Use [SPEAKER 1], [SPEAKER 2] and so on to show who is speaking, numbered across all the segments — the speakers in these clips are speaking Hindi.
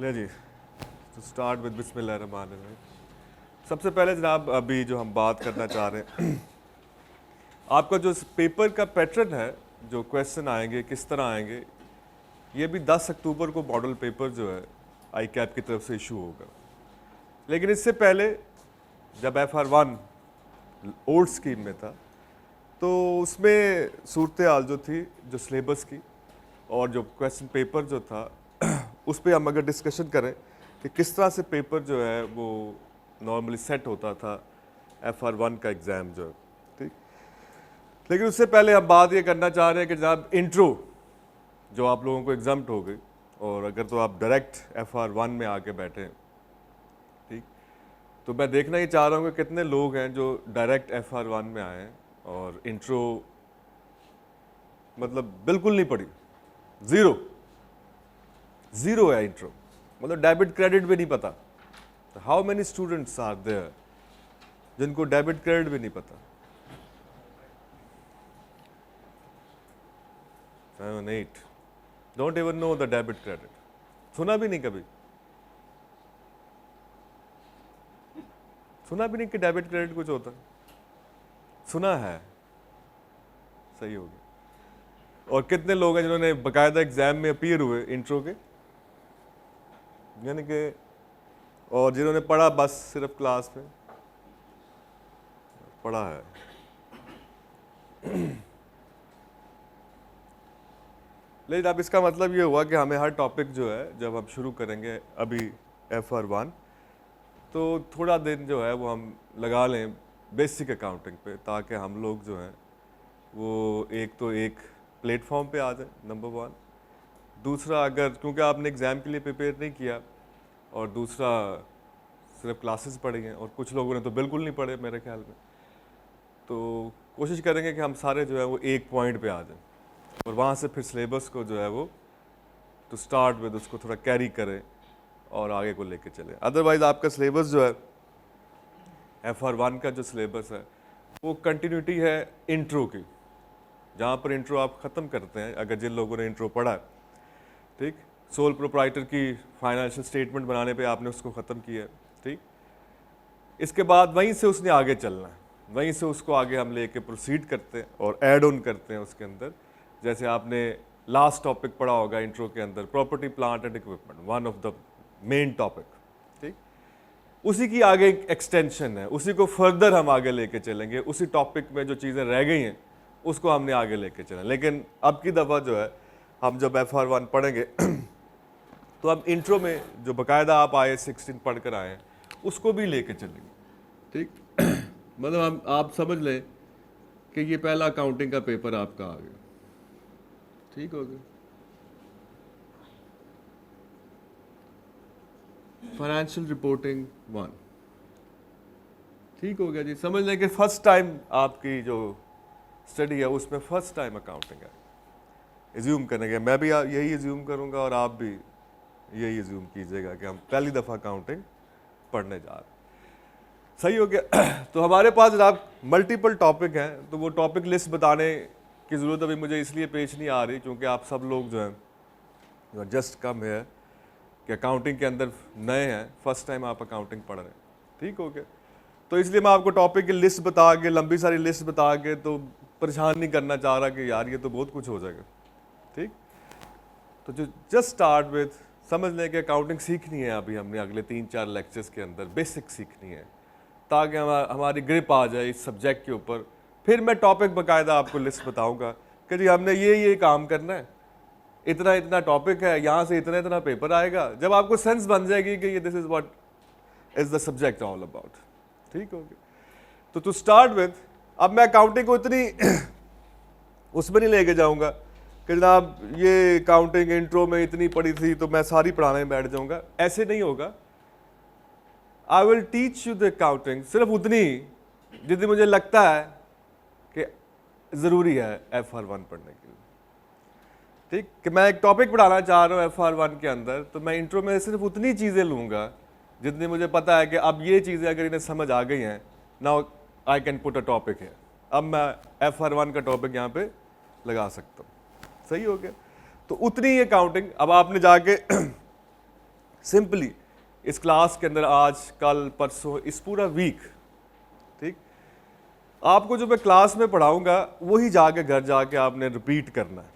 [SPEAKER 1] ले जी, तो स्टार्ट विद बिस्मिल्लाहिर्रहमानिर्रहीम। सबसे पहले जनाब अभी जो हम बात करना चाह रहे हैं आपका जो पेपर का पैटर्न है, जो क्वेश्चन आएंगे किस तरह आएंगे, ये भी 10 अक्टूबर को मॉडल पेपर जो है आई कैप की तरफ से इशू होगा। लेकिन इससे पहले जब FR1 ओल्ड स्कीम में था तो उसमें सूरत हाल जो थी, जो सिलेबस की और जो क्वेश्चन पेपर जो था उस पर हम अगर डिस्कशन करें कि किस तरह से पेपर जो है वो नॉर्मली सेट होता था FR1 का एग्ज़ाम जो है, ठीक। लेकिन उससे पहले हम बात ये करना चाह रहे हैं कि जनाब इंट्रो जो आप लोगों को एग्जाम्प्ट हो गई, और अगर तो आप डायरेक्ट FR1 में आके बैठे हैं, ठीक, तो मैं देखना ही चाह रहा हूँ कि कितने लोग हैं जो डायरेक्ट FR1 में आए हैं और इंट्रो मतलब बिल्कुल नहीं पढ़ी, ज़ीरो है इंट्रो, मतलब डेबिट क्रेडिट भी नहीं पता। How many students are there जिनको डेबिट क्रेडिट भी नहीं पता? 7, 8 don't even know the debit credit, सुना भी नहीं कभी, सुना भी नहीं कि डेबिट क्रेडिट कुछ होता है, सुना है, सही हो गया। और कितने लोग हैं जिन्होंने बाकायदा एग्जाम में अपीयर हुए इंट्रो के, यानी कि, और जिन्होंने पढ़ा बस सिर्फ क्लास में पढ़ा है। लेकिन अब इसका मतलब ये हुआ कि हमें हर टॉपिक जो है जब हम शुरू करेंगे अभी FR1, तो थोड़ा दिन जो है वो हम लगा लें बेसिक अकाउंटिंग पे, ताकि हम लोग जो हैं वो एक तो एक प्लेटफॉर्म पे आ जाए, नंबर 1। दूसरा, अगर क्योंकि आपने एग्ज़ाम के लिए प्रिपेयर नहीं किया, और दूसरा सिर्फ क्लासेस पढ़ी हैं, और कुछ लोगों ने तो बिल्कुल नहीं पढ़े मेरे ख्याल में, तो कोशिश करेंगे कि हम सारे जो है वो एक पॉइंट पे आ जाएं, और वहाँ से फिर सिलेबस को जो है वो टू स्टार्ट विद उसको थोड़ा कैरी करें और आगे को लेके चले। अदरवाइज़ आपका सिलेबस जो है FR1 का जो सिलेबस है वो कंटिन्यूटी है इंट्रो की, जहाँ पर इंट्रो आप ख़त्म करते हैं, अगर जिन लोगों ने इंट्रो पढ़ा है, ठीक, सोल प्रोप्राइटर की फाइनेंशियल स्टेटमेंट बनाने पे आपने उसको ख़त्म किया है, ठीक। इसके बाद वहीं से उसने आगे चलना है, वहीं से उसको आगे हम लेके प्रोसीड करते हैं और ऐड ऑन करते हैं उसके अंदर। जैसे आपने लास्ट टॉपिक पढ़ा होगा इंट्रो के अंदर, property plant and equipment, one of the main topic, ठीक, उसी की आगे एक्सटेंशन है, उसी को फर्दर हम आगे लेके चलेंगे, उसी टॉपिक में जो चीज़ें रह गई हैं उसको हमने आगे लेके चलें। लेकिन अब की दफ़ा जो है हम जब FR1 पढ़ेंगे तो हम इंट्रो में जो बाकायदा आप IAS 16 पढ़ कर आए हैं उसको भी लेके चलेंगे, ठीक। मतलब हम आप समझ लें कि ये पहला अकाउंटिंग का पेपर आपका आ गया, ठीक हो गया। फाइनेंशियल रिपोर्टिंग 1, ठीक हो गया जी। समझ लें कि फर्स्ट टाइम आपकी जो स्टडी है उसमें फर्स्ट टाइम अकाउंटिंग है, एज्यूम करेंगे, मैं भी यही एज्यूम करूंगा और आप भी यही एज्यूम कीजिएगा कि हम पहली दफ़ा अकाउंटिंग पढ़ने जा रहे हैं, सही हो गया। तो हमारे पास जनाब मल्टीपल टॉपिक हैं, तो वो टॉपिक लिस्ट बताने की ज़रूरत अभी मुझे इसलिए पेश नहीं आ रही क्योंकि आप सब लोग जो हैं जस्ट कम है कि अकाउंटिंग के अंदर नए हैं, फर्स्ट टाइम आप अकाउंटिंग पढ़ रहे हैं, ठीक हो गया। तो इसलिए मैं आपको टॉपिक की लिस्ट बता के, लंबी सारी लिस्ट बता के तो परेशान नहीं करना चाह रहा कि यार ये तो बहुत कुछ हो जाएगा, ठीक। तो जो जस्ट स्टार्ट विद समझ लें कि अकाउंटिंग सीखनी है, अभी हमने अगले 3-4 लेक्चर्स के अंदर बेसिक सीखनी है, ताकि हमारी ग्रिप आ जाए इस सब्जेक्ट के ऊपर। फिर मैं टॉपिक बाकायदा आपको लिस्ट बताऊंगा कि जी हमने ये काम करना है, इतना इतना टॉपिक है, यहाँ से इतना इतना पेपर आएगा, जब आपको सेंस बन जाएगी कि ये this is what is the subject all about, ठीक हो गया। तो टू स्टार्ट विद, अब मैं अकाउंटिंग को इतनी उसमें नहीं लेके जाऊंगा कि जनाब ये अकाउंटिंग इंट्रो में इतनी पढ़ी थी तो मैं सारी पढ़ाने में बैठ जाऊंगा, ऐसे नहीं होगा। I will teach you the accounting सिर्फ उतनी जितनी मुझे लगता है कि ज़रूरी है FR1 पढ़ने के लिए, ठीक। कि मैं एक टॉपिक पढ़ाना चाह रहा हूँ FR1 के अंदर, तो मैं इंट्रो में सिर्फ उतनी चीज़ें लूँगा जितनी मुझे पता है कि अब ये चीज़ें अगर इन्हें समझ आ गई हैं, now I can put a topic है, अब मैं FR1 का टॉपिक यहाँ पे लगा सकता हूँ, सही हो गया। तो उतनी ही अकाउंटिंग, अब आपने जाके सिंपली इस क्लास के अंदर आज कल परसों इस पूरा वीक, ठीक, आपको जो मैं क्लास में पढ़ाऊंगा वही जाके घर जाके आपने रिपीट करना है,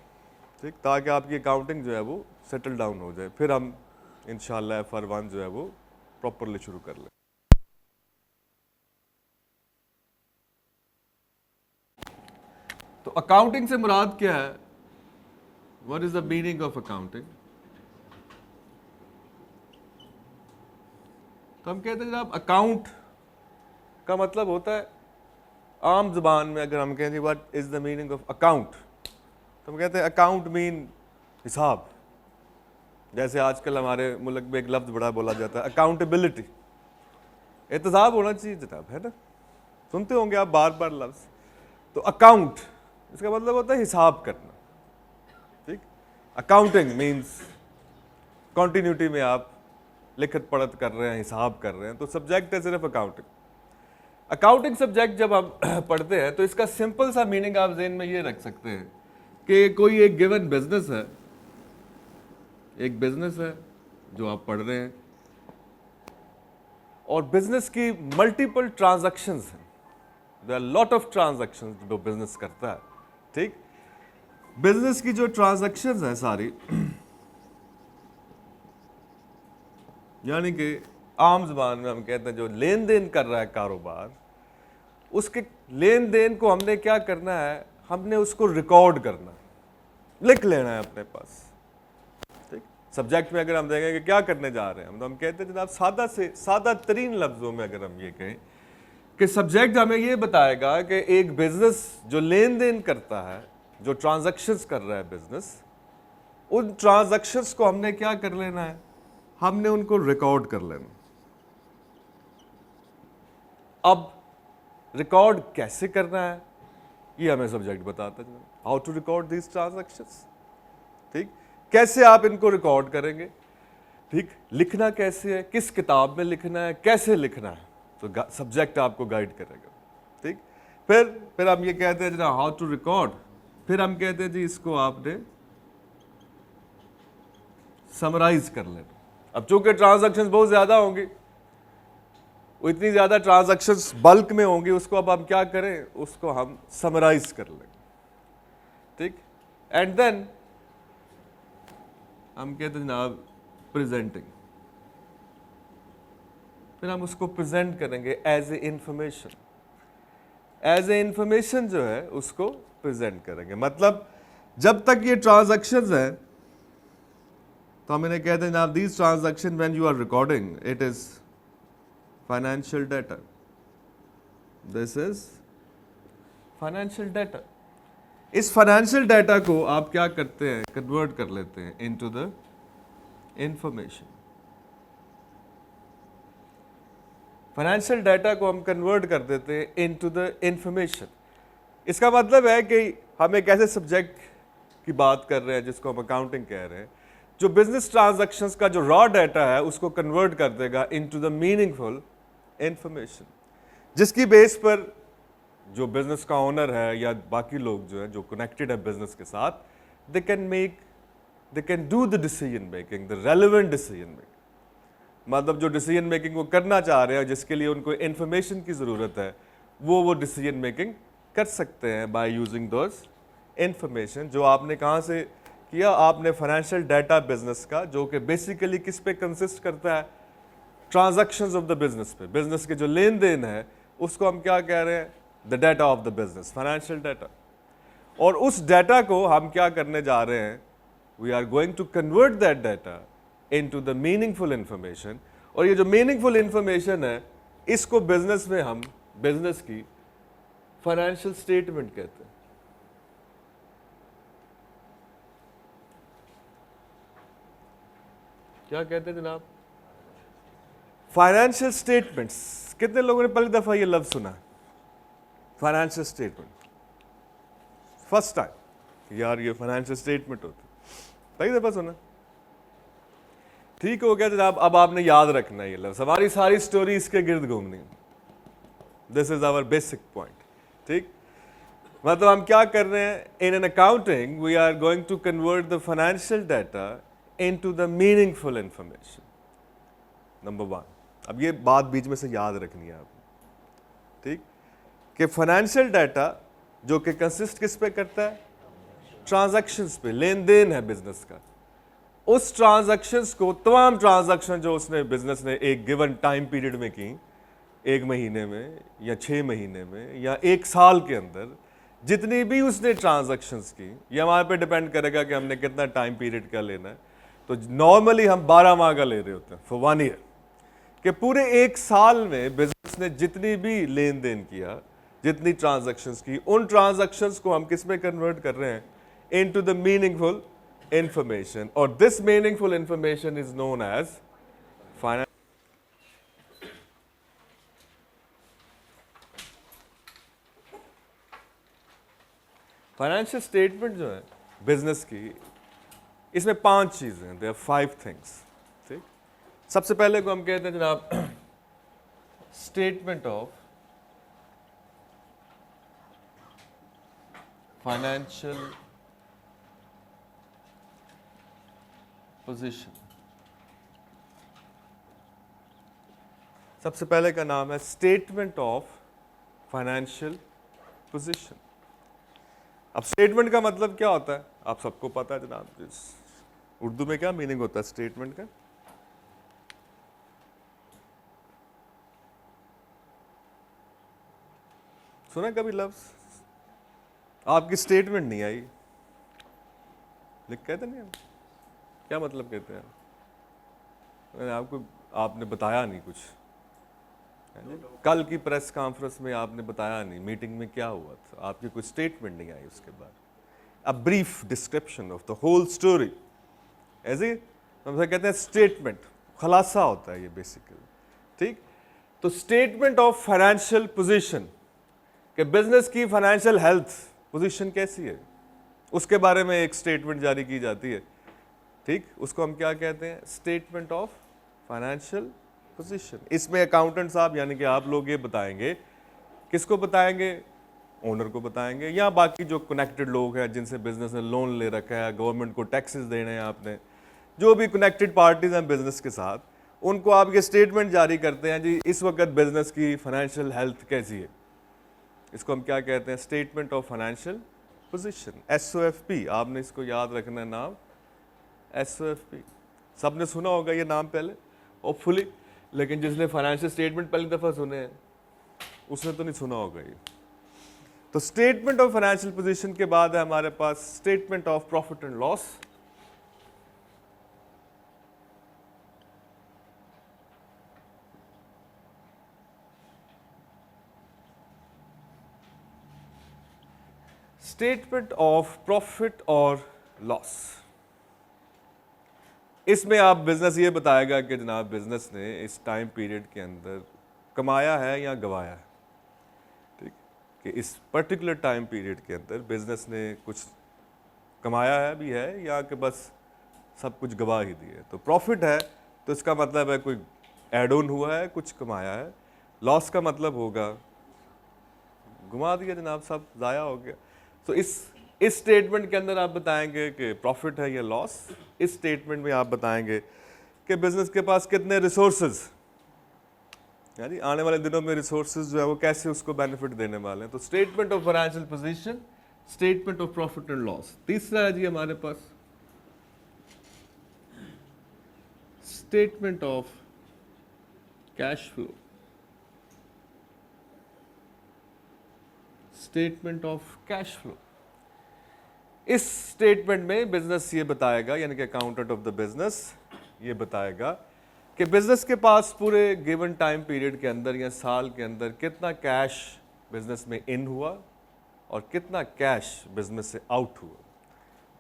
[SPEAKER 1] ठीक, ताकि आपकी अकाउंटिंग जो है वो सेटल डाउन हो जाए, फिर हम इंशाल्लाह FR1 जो है वो प्रॉपरली शुरू कर लें। तो अकाउंटिंग से मुराद क्या है? What is the meaning of accounting? तो हम कहते हैं जनाब अकाउंट का मतलब होता है, आम जुबान में अगर हम कहें what is the meaning of account, तो हम कहते हैं अकाउंट मीन हिसाब। जैसे आजकल हमारे मुल्क में एक लफ्ज़ बड़ा बोला जाता है अकाउंटेबिलिटी, एहतसाब होना चाहिए जनाब, है ना, सुनते होंगे आप बार बार लफ्ज़। तो अकाउंट इसका मतलब होता है हिसाब करना, ठीक। अकाउंटिंग मीन्स कॉन्टिन्यूटी में आप लिखत पढ़त कर रहे हैं, हिसाब कर रहे हैं, तो सब्जेक्ट है सिर्फ अकाउंटिंग। अकाउंटिंग सब्जेक्ट जब हम पढ़ते हैं तो इसका सिंपल सा मीनिंग आप ज़हन में ये रख सकते हैं कि कोई एक गिवन बिजनेस है, एक बिजनेस है जो आप पढ़ रहे हैं, और बिजनेस की मल्टीपल ट्रांजैक्शंस हैं, there are lot of transactions जो बिजनेस करता है, ठीक। बिजनेस की जो ट्रांजैक्शंस हैं सारी, यानी कि आम जुबान में हम कहते हैं जो लेन देन कर रहा है कारोबार, उसके लेन देन को हमने क्या करना है, हमने उसको रिकॉर्ड करना है, लिख लेना है अपने पास, ठीक। सब्जेक्ट में अगर हम देखें कि क्या करने जा रहे हैं हम, तो हम कहते हैं जनाब सादा से सादा तरीन लफ्ज़ों में अगर हम ये कहें कि सब्जेक्ट हमें ये बताएगा कि एक बिजनेस जो लेन देन करता है, जो ट्रांजैक्शंस कर रहा है बिजनेस, उन ट्रांजैक्शंस को हमने क्या कर लेना है, हमने उनको रिकॉर्ड कर लेना। अब रिकॉर्ड कैसे करना है ये हमें सब्जेक्ट बताता है, how to record these transactions, ठीक, कैसे आप इनको रिकॉर्ड करेंगे, ठीक, लिखना कैसे है, किस किताब में लिखना है, कैसे लिखना है, तो सब्जेक्ट आपको गाइड करेगा, ठीक। फिर हम ये कहते हैं जना हाउ टू रिकॉर्ड, फिर हम कहते हैं जी इसको आपने समराइज कर लेना। अब चूंकि ट्रांजैक्शंस बहुत ज्यादा होंगी, वो इतनी ज्यादा ट्रांजैक्शंस बल्क में होंगी, उसको अब हम क्या करें, उसको हम समराइज कर लेंगे, ठीक। एंड देन हम कहते हैं जनाब प्रेजेंटिंग, फिर हम उसको प्रेजेंट करेंगे as a information, as a information जो है उसको प्रेजेंट करेंगे। मतलब जब तक ये ट्रांजैक्शंस हैं तो हम इन्हें कहते हैं जनाब these transaction when you are recording it is financial data, this is financial data. इस फाइनेंशियल डाटा को आप क्या करते हैं, कन्वर्ट कर लेते हैं into the information. Financial data को हम कन्वर्ट कर देते हैं इनटू द इंफॉर्मेशन। इसका मतलब है कि हम एक ऐसे सब्जेक्ट की बात कर रहे हैं जिसको हम अकाउंटिंग कह रहे हैं, जो बिजनेस ट्रांजैक्शंस का जो रॉ डाटा है उसको कन्वर्ट कर देगा इनटू द मीनिंगफुल इंफॉर्मेशन, जिसकी बेस पर जो बिजनेस का ओनर है या बाकी लोग जो है जो कनेक्टेड है बिजनेस के साथ, they can do the decision making, the relevant decision making. मतलब जो डिसीजन मेकिंग वो करना चाह रहे हैं, जिसके लिए उनको इंफॉर्मेशन की ज़रूरत है, वो डिसीजन मेकिंग कर सकते हैं बाय यूजिंग दोज इंफॉर्मेशन। जो आपने कहाँ से किया, आपने फाइनेंशियल डाटा बिजनेस का, जो कि बेसिकली किस पे कंसिस्ट करता है, ट्रांजैक्शंस ऑफ द बिजनेस पे, बिजनेस के जो लेन देन है उसको हम क्या कह रहे हैं, the data of the business, financial data. और उस डाटा को हम क्या करने जा रहे हैं, we are going to convert that data into the meaningful information. और ये जो मीनिंगफुल इंफॉर्मेशन है, इसको बिजनेस में हम बिजनेस की फाइनेंशियल स्टेटमेंट कहते हैं। क्या कहते हैं जनाब, फाइनेंशियल स्टेटमेंट्स। कितने लोगों ने पहली दफा ये लफ्ज सुना, फाइनेंशियल स्टेटमेंट, फर्स्ट टाइम, यार ये फाइनेंशियल स्टेटमेंट होती, पहली दफा सुना, ठीक हो गया जनाब। अब आपने याद रखना है ये लफ्ज, हमारी सारी स्टोरी इसके गिर्द घूमनी है, this is our basic point, ठीक। मतलब हम क्या कर रहे हैं, in an accounting we are going to convert the financial data into the meaningful information, number 1। अब ये बात बीच में से याद रखनी है आपको, ठीक, कि फाइनेंशियल डाटा जो कि कंसिस्ट किस पे करता है, ट्रांजैक्शंस पे, लेन देन है बिजनेस का। उस ट्रांजैक्शंस को, तमाम ट्रांजैक्शन जो उसने बिजनेस ने एक गिवन टाइम पीरियड में की, 1 महीने में या 6 महीने में या 1 साल के अंदर, जितनी भी उसने ट्रांजैक्शंस की, ये हमारे पे डिपेंड करेगा कि हमने कितना टाइम पीरियड का लेना है। तो नॉर्मली हम 12 माह का ले रहे होते हैं फॉर 1 ईयर, कि पूरे 1 साल में बिजनेस ने जितनी भी लेन देन किया, जितनी ट्रांजैक्शंस की, उन ट्रांजैक्शंस को हम किस में कन्वर्ट कर रहे हैं, इनटू द मीनिंगफुल इंफॉर्मेशन, और this meaningful information is known as finance. Financial statement जो है बिजनेस की, इसमें 5 चीजें हैं, देयर आर 5 थिंग्स, ठीक। सबसे पहले को हम कहते हैं जनाब स्टेटमेंट ऑफ फाइनेंशियल पोजीशन। सबसे पहले का नाम है स्टेटमेंट ऑफ फाइनेंशियल पोजीशन। अब स्टेटमेंट का मतलब क्या होता है, आप सबको पता है जनाब, उर्दू में क्या मीनिंग होता है स्टेटमेंट का? सुना कभी लफ्ज, आपकी स्टेटमेंट नहीं आई, लिख कहते नहीं हम, क्या मतलब कहते हैं? आपको, आपने बताया नहीं कुछ, कल की प्रेस कॉन्फ्रेंस में आपने बताया नहीं, मीटिंग में क्या हुआ था, आपकी कोई स्टेटमेंट नहीं आई उसके बाद, a brief description of the whole story, ऐसे हम कहते हैं स्टेटमेंट, खुलासा होता है ये बेसिकली, ठीक। तो स्टेटमेंट ऑफ फाइनेंशियल पोजीशन, कि बिजनेस की फाइनेंशियल हेल्थ पोजीशन कैसी है, उसके बारे में एक स्टेटमेंट जारी की जाती है, ठीक। उसको हम क्या कहते हैं, स्टेटमेंट ऑफ फाइनेंशियल पोजीशन। इसमें अकाउंटेंट साहब यानी कि आप लोग ये बताएंगे, किसको बताएंगे, ओनर को बताएंगे, या बाकी जो कनेक्टेड लोग हैं जिनसे बिजनेस ने लोन ले रखा है, गवर्नमेंट को टैक्सेस देने हैं आपने, जो भी कनेक्टेड पार्टीज हैं बिजनेस के साथ, उनको आप ये स्टेटमेंट जारी करते हैं जी इस वक्त बिजनेस की फाइनेंशियल हेल्थ कैसी है। इसको हम क्या कहते हैं, statement of financial position, SOFP। आपने इसको याद रखना है नाम, SOFP। सबने सुना होगा ये नाम पहले होपफुली, लेकिन जिसने फाइनेंशियल स्टेटमेंट पहली दफा सुने हैं उसने तो नहीं सुना होगा ये। तो स्टेटमेंट ऑफ फाइनेंशियल पोजीशन के बाद है हमारे पास statement of profit and loss. Statement of profit और लॉस, इसमें आप बिजनेस ये बताएगा कि जनाब बिजनेस ने इस टाइम पीरियड के अंदर कमाया है या गवाया है, ठीक, कि इस पर्टिकुलर टाइम पीरियड के अंदर बिजनेस ने कुछ कमाया है भी है या कि बस सब कुछ गवा ही दिए। तो प्रॉफिट है तो इसका मतलब है कोई एड ऑन हुआ है, कुछ कमाया है। लॉस का मतलब होगा घुमा दिया जनाब, सब ज़ाया हो गया। तो इस स्टेटमेंट के अंदर आप बताएंगे कि प्रॉफिट है या लॉस। इस स्टेटमेंट में आप बताएंगे कि बिजनेस के पास कितने रिसोर्सेज, यानी आने वाले दिनों में रिसोर्सेज जो है वो कैसे उसको बेनिफिट देने वाले हैं। तो statement of financial position, statement of profit and loss. तीसरा है जी हमारे पास statement of cash flow, statement of cash flow. इस स्टेटमेंट में बिजनेस ये बताएगा, यानी कि अकाउंटेंट ऑफ द बिजनेस ये बताएगा कि बिजनेस के पास पूरे गिवन टाइम पीरियड के अंदर या साल के अंदर कितना कैश बिजनेस में इन हुआ और कितना कैश बिजनेस से आउट हुआ।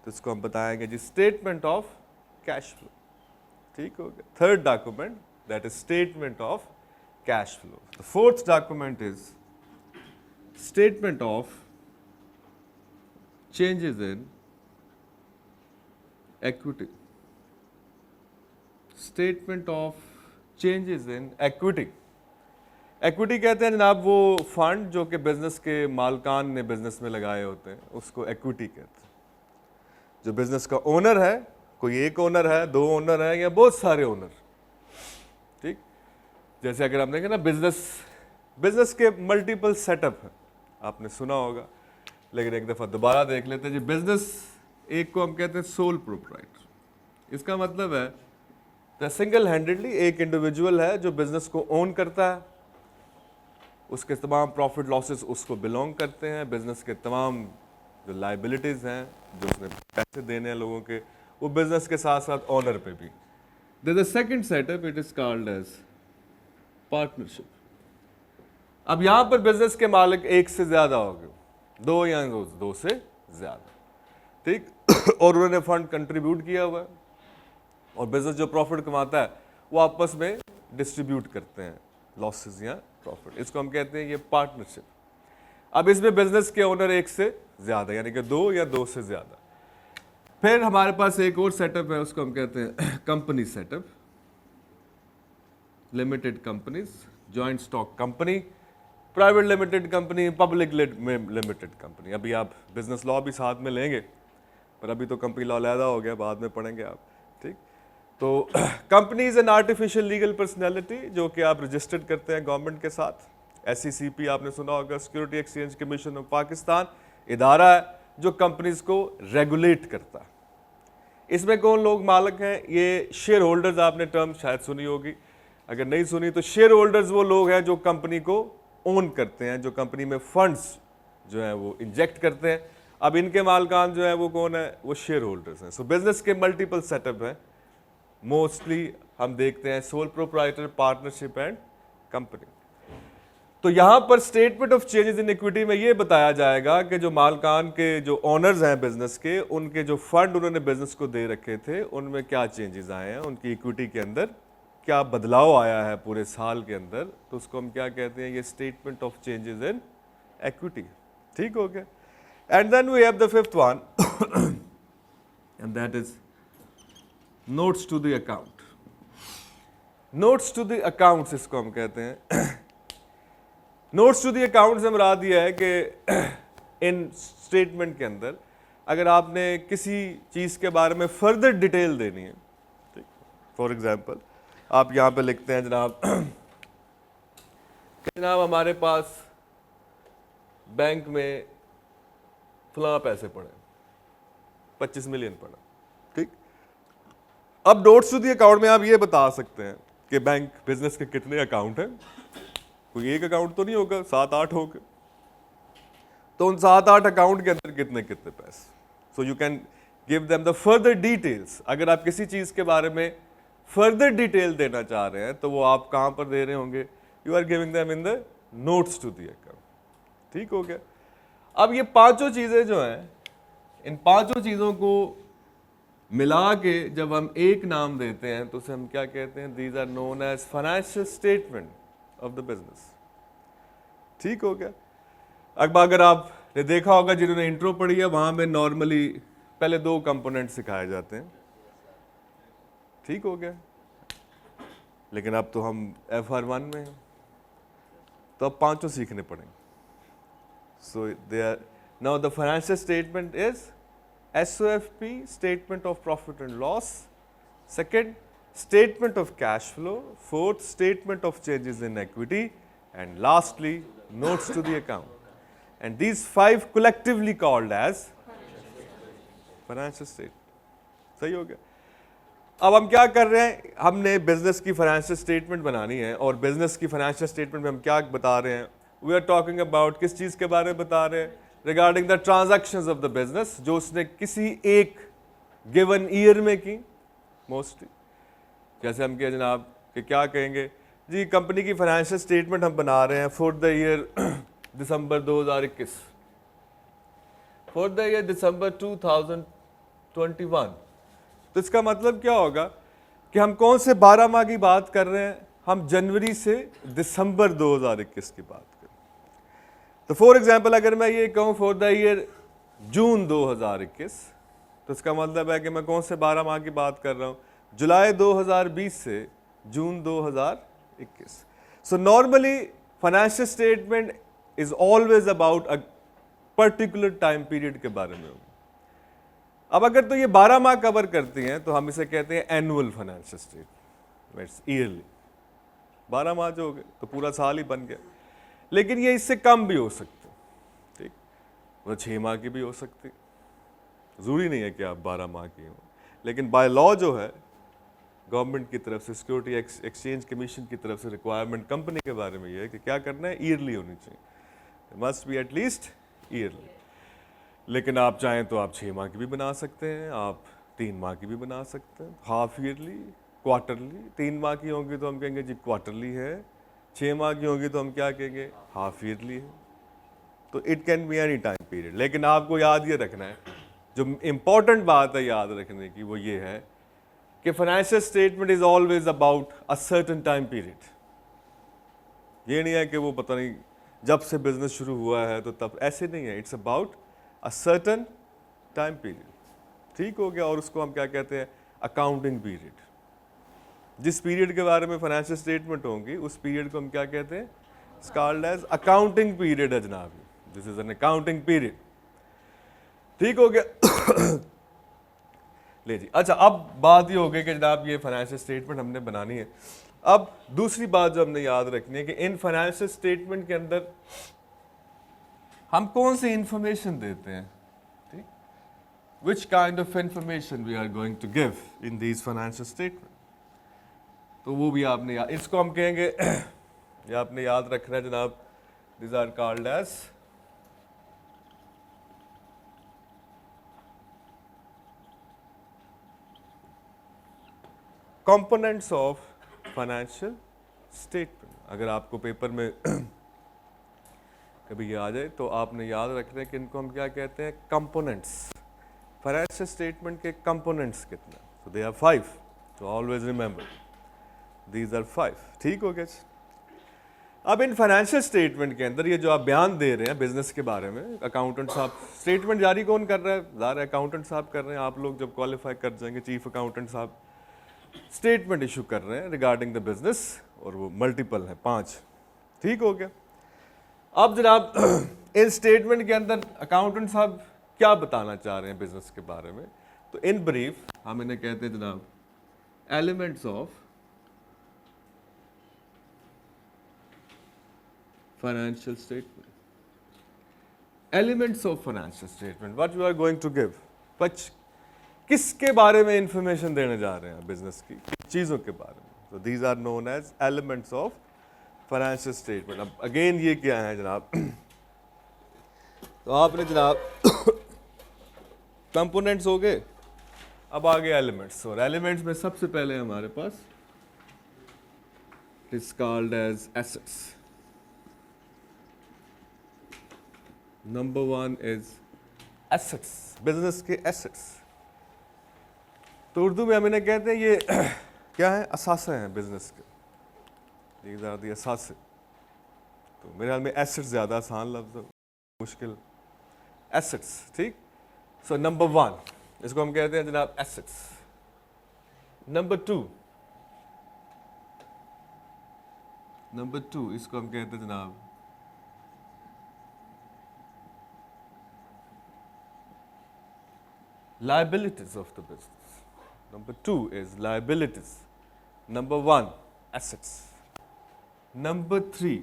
[SPEAKER 1] तो इसको हम बताएंगे जी स्टेटमेंट ऑफ कैश फ्लो, ठीक हो गया। Third document that is statement of cash flow. The fourth document is statement of changes in equity, statement of changes in equity। equity कहते हैं जनाब वो फंड जो कि बिजनेस के मालकान ने बिजनेस में लगाए होते हैं, उसको equity कहते हैं। जो बिजनेस का ओनर है, कोई एक ओनर है, दो ओनर है या बहुत सारे ओनर, ठीक, जैसे अगर हम देखें ना बिजनेस के मल्टीपल सेटअप हैं, आपने सुना होगा, लेकिन एक दफ़ा दोबारा देख लेते हैं जी। बिजनेस एक को हम कहते हैं सोल प्रोप्राइटर। इसका मतलब है तो सिंगल हैंडेडली एक इंडिविजुअल है जो बिजनेस को ओन करता है, उसके तमाम प्रॉफिट लॉसेस उसको बिलोंग करते हैं, बिजनेस के तमाम जो लाइबिलिटीज़ हैं, जो उसने पैसे देने हैं लोगों के, वो बिजनेस के साथ साथ ऑनर पे भी। There is a second setup, it is called as partnership. अब यहां पर बिजनेस के मालिक एक से ज्यादा हो गए, दो या दो से ज्यादा, ठीक और उन्होंने फंड कंट्रीब्यूट किया हुआ है और बिजनेस जो प्रॉफिट कमाता है वो आपस में डिस्ट्रीब्यूट करते हैं लॉसेस या प्रॉफिट। इसको हम कहते हैं ये पार्टनरशिप। अब इसमें बिजनेस के ओनर एक से ज्यादा, यानी कि दो या दो से ज्यादा। फिर हमारे पास एक और सेटअप है, उसको हम कहते हैं company setup, limited companies, joint stock company, private limited company, public limited company. अभी आप बिजनेस लॉ भी साथ में लेंगे, पर अभी तो कंपनी लॉ अलहदा हो गया, बाद में पढ़ेंगे आप, ठीक। तो company is an artificial legal personality जो कि आप रजिस्टर्ड करते हैं गवर्नमेंट के साथ। SECP आपने सुना होगा, security exchange commission of Pakistan, इदारा है जो कंपनीज को रेगुलेट करता है। इसमें कौन लोग मालिक हैं? ये शेयर होल्डर्स, आपने टर्म शायद सुनी होगी, अगर नहीं सुनी तो शेयर होल्डर्स वो लोग हैं जो कंपनी को ओन करते हैं, जो कंपनी में फंड्स जो हैं वो इंजेक्ट करते हैं। अब इनके मालकान जो है वो कौन है? वो शेयर होल्डर्स हैं। सो बिजनेस के मल्टीपल सेटअप हैं, मोस्टली हम देखते हैं sole proprietor, partnership and company. तो यहां पर statement of changes in equity में ये बताया जाएगा कि जो मालकान के जो ओनर्स हैं बिजनेस के, उनके जो फंड उन्होंने बिजनेस को दे रखे थे उनमें क्या चेंजेस आए हैं, उनकी इक्विटी के अंदर क्या बदलाव आया है पूरे साल के अंदर, तो उसको हम क्या कहते हैं? ये statement of changes in equity. ठीक हो गया। And then we have the fifth one and that is notes to the account. Notes to the accounts इसको हम कहते हैं। नोट्स टू दी अकाउंट से मुराद दिया है कि इन स्टेटमेंट के अंदर अगर आपने किसी चीज़ के बारे में फर्दर डिटेल देनी है, ठीक, फॉर एग्जांपल आप यहाँ पे लिखते हैं जनाब जनाब हमारे पास बैंक में फलां पैसे पड़े, 25 मिलियन पड़ा, ठीक। अब नोट्स टू दी अकाउंट में आप ये बता सकते हैं कि बैंक बिजनेस के कितने अकाउंट हैं। कोई एक अकाउंट तो नहीं होगा, 7-8 होगा, तो उन 7-8 अकाउंट के अंदर कितने कितने पैसे। So you can give them the further details. अगर आप किसी चीज के बारे में फर्दर डिटेल देना चाह रहे हैं तो वो आप कहां पर दे रहे होंगे? You are giving them in the notes to the account. ठीक हो गया। अब ये पांचों चीजें जो हैं, इन पांचों चीजों को मिला के जब हम एक नाम देते हैं तो उसे हम क्या कहते हैं? These are known as financial statement of the business. ठीक हो गया। अब अगर आपने देखा होगा, जिन्होंने इंट्रो पढ़ी है, वहां में नॉर्मली पहले 2 कंपोनेंट सिखाए जाते हैं। ठीक हो गया। लेकिन अब तो हम FR1 में हैं, तो अब 5 सीखने पड़ेंगे। So they are now the financial statement is SOFP, statement of profit and loss. Second, statement of cash flow. Fourth, statement of changes in equity. And lastly, notes to the account. And these 5 collectively called as financial statement. सही हो गया। अब हम क्या कर रहे हैं? हमने बिजनेस की फाइनेंशियल स्टेटमेंट बनानी है, और बिजनेस की फाइनेंशियल स्टेटमेंट में हम क्या बता रहे हैं? वी आर टॉकिंग अबाउट, किस चीज के बारे में बता रहे हैं? Regarding the transactions of the business, जो उसने किसी एक गिवन ईयर में की। मोस्टली जैसे हम कहें जनाब कि क्या कहेंगे जी, कंपनी की फाइनेंशियल स्टेटमेंट हम बना रहे हैं for the year December 2021, for the year December 2021। तो इसका मतलब क्या होगा कि हम कौन से 12 माह की बात कर रहे हैं? हम जनवरी से दिसंबर 2021 की बात कर रहे हैं। तो फॉर एग्जांपल अगर मैं ये कहूँ फॉर द ईयर जून 2021, तो इसका मतलब है कि मैं कौन से 12 माह की बात कर रहा हूँ? जुलाई 2020 से जून 2021। So normally financial statement is always about a particular time period के बारे में होगी। अब अगर तो ये 12 माह कवर करती हैं तो हम इसे कहते हैं एनुअल फाइनेंशियल स्टेटमेंट, ईयरली। 12 माह जो हो गए तो पूरा साल ही बन गया। लेकिन ये इससे कम भी हो सकते, ठीक, वो 6 माह की भी हो सकती, ज़रूरी नहीं है कि आप 12 माह की हो। लेकिन बाय लॉ जो है गवर्नमेंट की तरफ से, सिक्योरिटी एक्सचेंज कमीशन की तरफ से रिक्वायरमेंट कंपनी के बारे में ये है कि क्या करना है, ईयरली होनी चाहिए, मस्ट बी एटलीस्ट ईयरली। लेकिन आप चाहें तो आप 6 माह की भी बना सकते हैं, आप 3 माह की भी बना सकते हैं, हाफ ईयरली, क्वार्टरली। 3 माह की होंगी तो हम कहेंगे जी क्वार्टरली है, 6 माह की होंगी तो हम क्या कहेंगे, हाफ ईयरली है। तो it can be any time period. लेकिन आपको याद ये रखना है, जो इम्पॉर्टेंट बात है याद रखने की वो ये है कि financial statement is always about a certain time period. ये नहीं है कि वो पता नहीं जब से बिजनेस शुरू हुआ है तो तब, ऐसे नहीं है। It's about a certain time period, ठीक हो गया। और उसको हम क्या कहते हैं, अकाउंटिंग पीरियड। जिस पीरियड के बारे में फाइनेंशियल स्टेटमेंट होंगी उस पीरियड को हम क्या कहते हैं, it's called as accounting period है जनाब, this is an accounting period, ठीक हो गया। ले जी, अच्छा अब बात ये हो गई कि जनाब ये फाइनेंशियल स्टेटमेंट हमने बनानी है। अब दूसरी बात जो हमने याद रखनी है कि इन फाइनेंशियल स्टेटमेंट के अंदर हम कौन सी इंफॉर्मेशन देते हैं, ठीक, which kind of information we are going to give in these financial statement. तो वो भी आपने इसको हम कहेंगे ये आपने याद रखना है जनाब, these are called as components of financial statement. अगर आपको पेपर में कभी ये आ जाए तो आपने याद रखना है कि इनको हम क्या कहते हैं, कंपोनेंट्स। फाइनेंशियल स्टेटमेंट के कंपोनेंट्स कितने, तो दे आर 5, तो ऑलवेज रिमेंबर दीज आर 5, ठीक हो गया। अब इन फाइनेंशियल स्टेटमेंट के अंदर ये जो आप बयान दे रहे हैं बिजनेस के बारे में, अकाउंटेंट साहब, स्टेटमेंट जारी कौन कर रहा है, ज़ाहिर है अकाउंटेंट साहब कर रहे हैं। आप लोग जब क्वालिफाई कर जाएंगे, चीफ अकाउंटेंट साहब स्टेटमेंट इशू कर रहे हैं रिगार्डिंग द बिजनेस, और वो मल्टीपल है 5, ठीक हो गया। अब जनाब इन स्टेटमेंट के अंदर अकाउंटेंट साहब क्या बताना चाह रहे हैं बिजनेस के बारे में, तो इन ब्रीफ हम इन्हें कहते हैं जनाब elements of financial statement. Elements of financial statement, what you are going to give, किसके बारे में इंफॉर्मेशन देने जा रहे हैं बिजनेस की, चीज़ों के बारे में। तो these are known as elements of financial statement. अब अगेन ये क्या है जनाब, तो आपने जनाब कंपोनेंट्स हो गए, अब आगे एलिमेंट्स। और एलिमेंट्स में सबसे पहले हमारे पास it is called as assets. Number 1 is assets, business के एसेट्स। तो उर्दू में हम इन्हें कहते हैं ये क्या है, असासे हैं बिजनेस के, दीज आर द असासे। तो मेरे ख्याल में एसेट्स ज़्यादा आसान लफ्ज़, मुश्किल एसेट्स, ठीक। सो नंबर 1 इसको हम कहते हैं जनाब एसेट्स। नंबर 2 इसको हम कहते हैं जनाब liabilities of the business. Number 2 is liabilities. Number 1 assets. Number 3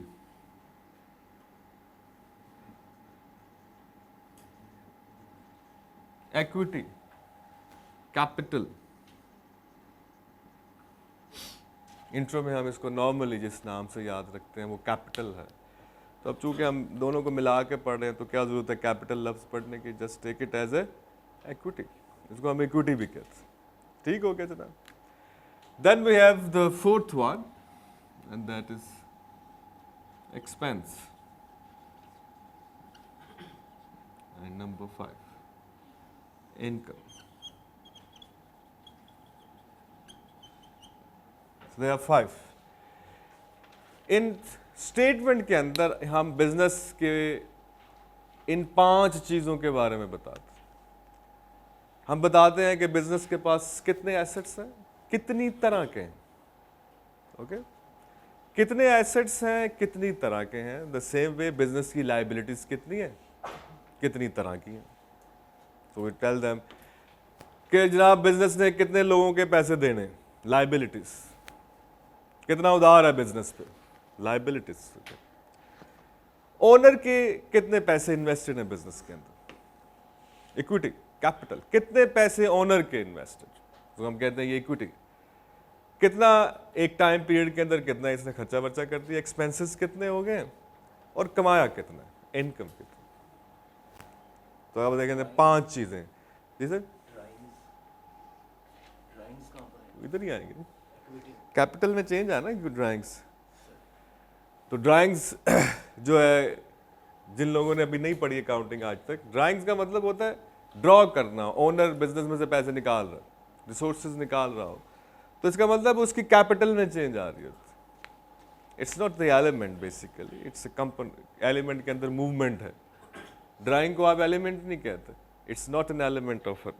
[SPEAKER 1] equity, capital. Intro में हम इसको नॉर्मली जिस नाम से याद रखते हैं वो कैपिटल है। तो अब चूंकि हम दोनों को मिला के पढ़ रहे हैं तो क्या जरूरत है कैपिटल लफ्ज पढ़ने की, just take it as a equity, इसको हम इक्विटी भी कहते हैं, ठीक हो गया जनाब। Then we have the 4th one and that is expense, and number 5 income. So there are 5। इन स्टेटमेंट के अंदर हम बिजनेस के इन 5 चीजों के बारे में बताते हैं। हम बताते हैं कि बिजनेस के पास कितने एसेट्स हैं, कितनी तरह के हैं, ओके, कितने एसेट्स हैं, कितनी तरह के हैं। द सेम वे बिजनेस की लाइबिलिटीज कितनी है, कितनी तरह की हैं। तो वी टेल देम कि जनाब बिजनेस ने कितने लोगों के पैसे देने, लाइबिलिटीज कितना उधार है बिजनेस पे, लाइबिलिटीज। ओनर के कितने पैसे इन्वेस्टेड हैं बिजनेस के अंदर, इक्विटी कैपिटल, कितने पैसे ओनर के इन्वेस्टेड, तो हम कहते हैं ये इक्विटी। कितना एक टाइम पीरियड के अंदर कितना इसने खर्चा वर्चा कर दिया, एक्सपेंसेस कितने हो गए, और कमाया कितना, इनकम कितनी। तो आप देखेंगे 5 चीजें। जी सर, इधर ही आएंगे, कैपिटल में चेंज है ना ड्राइंग्स। तो ड्राइंग्स जो है, जिन लोगों ने अभी नहीं पढ़ी अकाउंटिंग आज तक, ड्राइंग्स का मतलब होता है ड्रॉ करना। ओनर बिजनेस में से पैसे निकाल रहा, रिसोर्सेज निकाल रहा हो, तो इसका मतलब उसकी कैपिटल में चेंज आ रही है। It's not the element basically, it's element के अंदर मूवमेंट है। ड्राइंग को आप एलिमेंट नहीं कहते, it's not an element of it,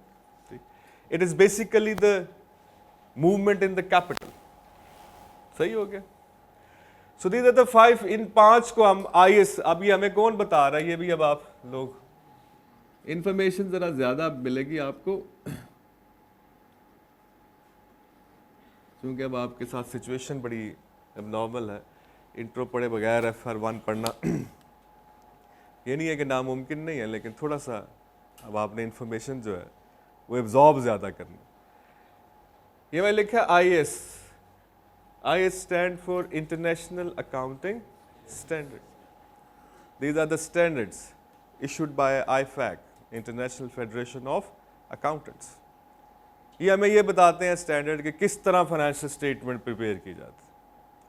[SPEAKER 1] it is basically the movement in the capital. सही हो गया। सो दीज आर द 5, इन 5 को हम IS, अभी हमें कौन बता रहा है, ये भी अब आप लोग इंफॉर्मेशन जरा ज्यादा मिलेगी आपको, क्योंकि अब आपके साथ सिचुएशन बड़ी अब नॉर्मल है। इंट्रो पढ़े बगैर FR1 पढ़ना ये नहीं है कि नामुमकिन नहीं है, लेकिन थोड़ा सा अब आपने इंफॉर्मेशन जो है वो एब्जॉर्ब ज़्यादा करनी। ये मैं लिखा IS, IS stand for International Accounting Standard. These are the standards issued by IFAC, International Federation of Accountants. ये हमें ये बताते हैं स्टैंडर्ड कि किस तरह फाइनेंशियल स्टेटमेंट प्रिपेयर की जाती है,